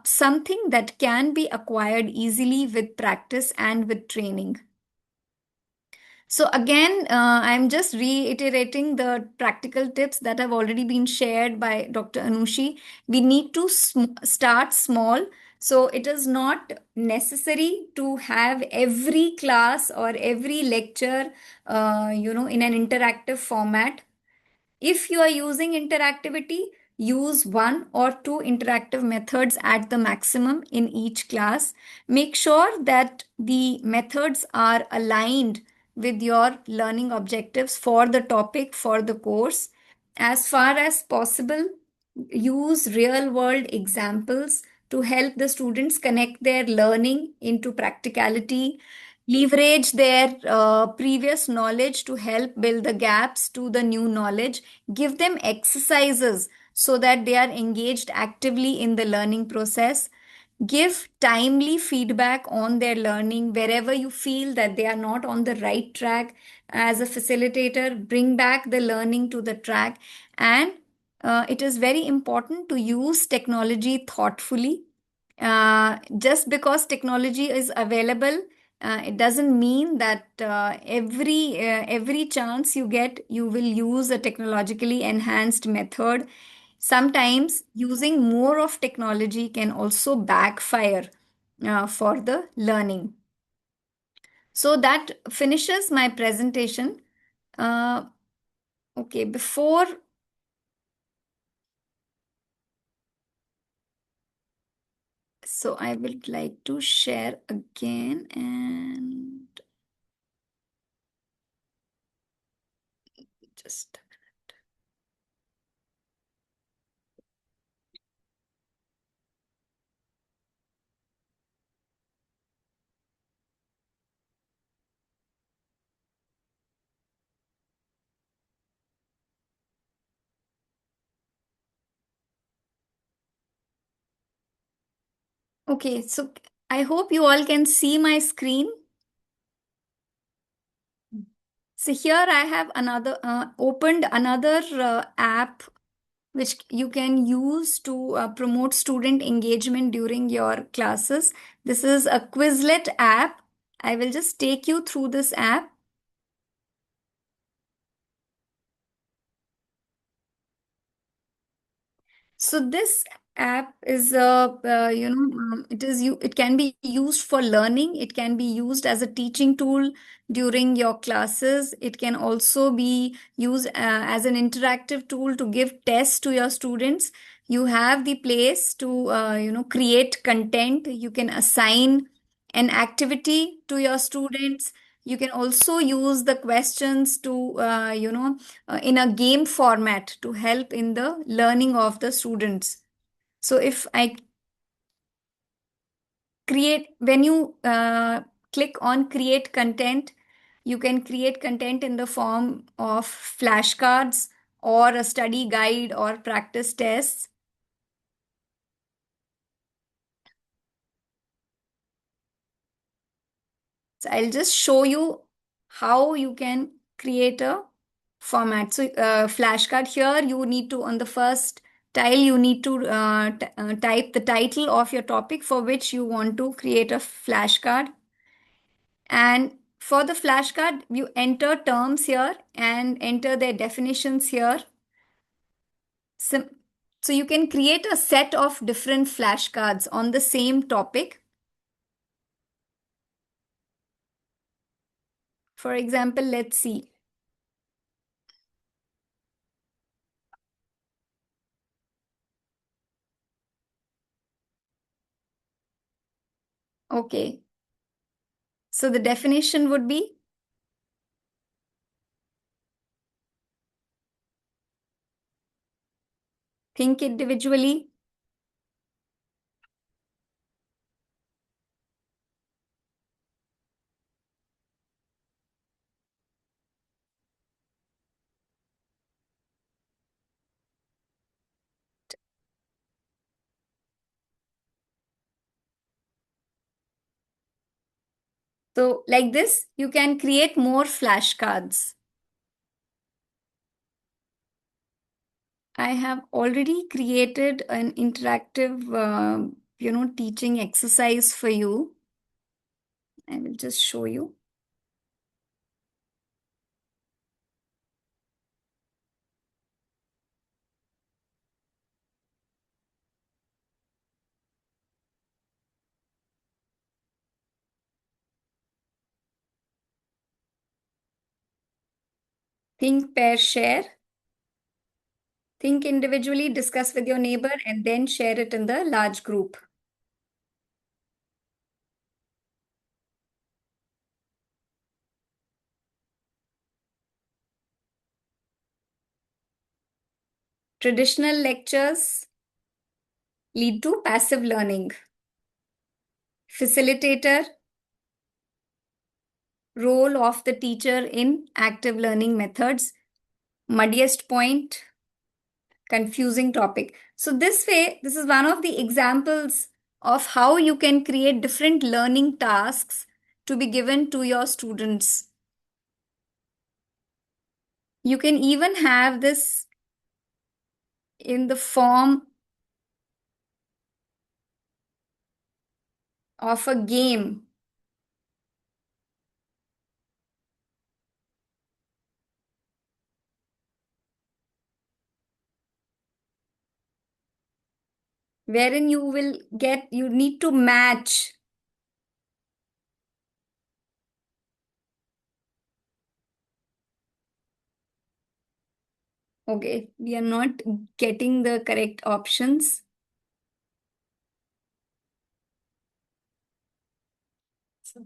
something that can be acquired easily with practice and with training. So again, I'm just reiterating the practical tips that have already been shared by Dr. Anushi. We need to start small. So it is not necessary to have every class or every lecture, in an interactive format. If you are using interactivity, use one or two interactive methods at the maximum in each class. Make sure that the methods are aligned with your learning objectives for the topic, for the course. As far as possible, use real world examples to help the students connect their learning into practicality, leverage their previous knowledge to help build the gaps to the new knowledge, give them exercises so that they are engaged actively in the learning process. Give timely feedback on their learning wherever you feel that they are not on the right track. As a facilitator, bring back the learning to the track. And it is very important to use technology thoughtfully. Just because technology is available, it doesn't mean that every chance you get, you will use a technologically enhanced method. Sometimes using more of technology can also backfire for the learning. So that finishes my presentation. Okay, before so I would like to share again and just a minute. Okay, so I hope you all can see my screen. So here I have opened another app which you can use to promote student engagement during your classes. This is a Quizlet app. I will just take you through this app. So this app is it can be used for learning. It can be used as a teaching tool during your classes. It can also be used as an interactive tool to give tests to your students. You have the place to create content. You can assign an activity to your students. You can also use the questions to in a game format to help in the learning of the students. So if I when you click on create content, you can create content in the form of flashcards or a study guide or practice tests. So I'll just show you how you can create a format. So flashcard here, you need to, on the first tile, you need to type the title of your topic for which you want to create a flashcard. And for the flashcard, you enter terms here and enter their definitions here. So you can create a set of different flashcards on the same topic. For example, let's see. Okay. So the definition would be think individually, so like this, you can create more flashcards. I have already created an interactive, teaching exercise for you. I will just show you. Think, pair, share. Think individually, discuss with your neighbor, and then share it in the large group. Traditional lectures lead to passive learning. Facilitator, role of the teacher in active learning methods. Muddiest point, confusing topic. So this way, this is one of the examples of how you can create different learning tasks to be given to your students. You can even have this in the form of a game. Wherein you need to match. Okay, we are not getting the correct options. So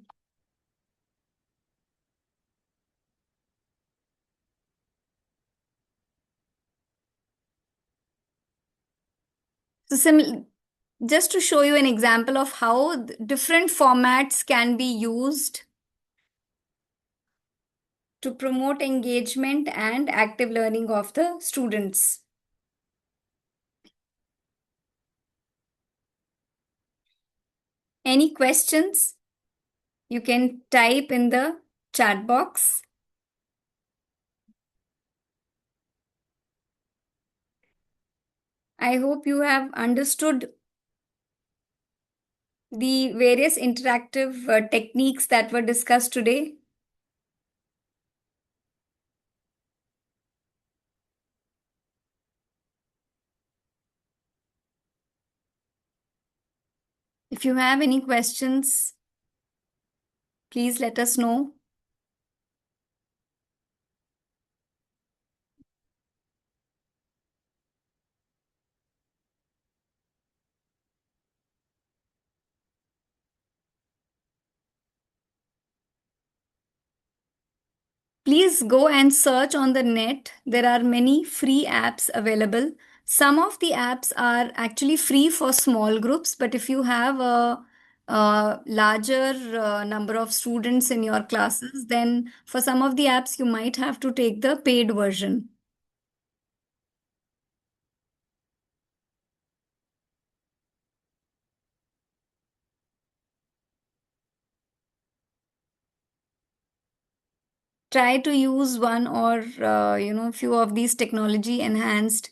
just to show you an example of how different formats can be used to promote engagement and active learning of the students. Any questions? You can type in the chat box. I hope you have understood the various interactive techniques that were discussed today. If you have any questions, please let us know. Please go and search on the net. There are many free apps available. Some of the apps are actually free for small groups, but if you have a larger number of students in your classes, then for some of the apps, you might have to take the paid version. Try to use one or few of these technology enhanced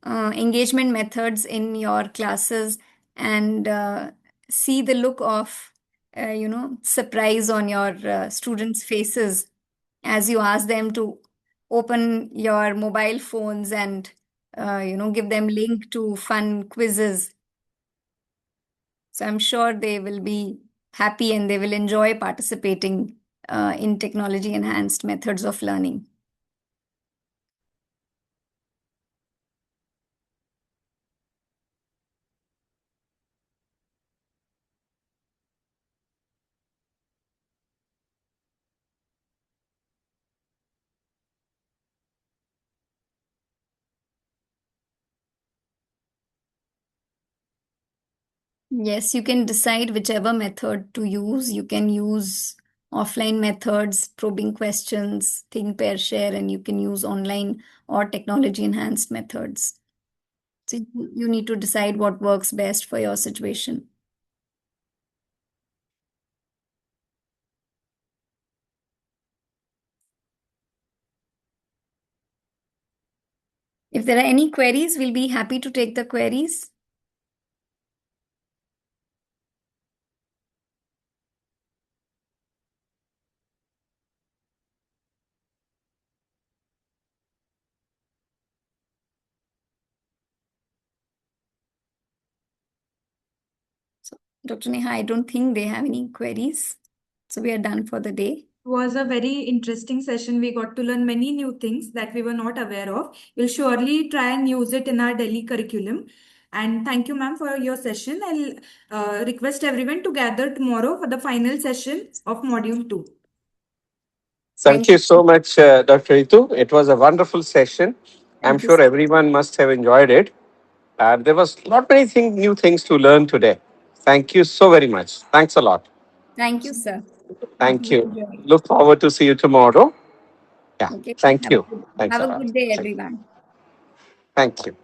engagement methods in your classes, and see the look of surprise on your students' faces as you ask them to open your mobile phones and give them link to fun quizzes. So I'm sure they will be happy and they will enjoy participating in technology enhanced methods of learning. Yes, you can decide whichever method to use. You can use offline methods, probing questions, think, pair, share, and you can use online or technology enhanced methods. So you need to decide what works best for your situation. If there are any queries, we'll be happy to take the queries. So, Dr. Neha, I don't think they have any queries. So we are done for the day. Was a very interesting session. We got to learn many new things that we were not aware of. We'll surely try and use it in our daily curriculum. And thank you, ma'am, for your session. I'll request everyone to gather tomorrow for the final session of Module 2. Thank you so much, Dr. Ritu. It was a wonderful session. I'm sure everyone must have enjoyed it. There was not many new things to learn today. Thank you so very much. Thanks a lot. Thank you, sir. Thank you. Enjoy. Look forward to see you tomorrow. Yeah. Okay. Thank you. Thanks Have a a lot. good day, everyone. Thank you.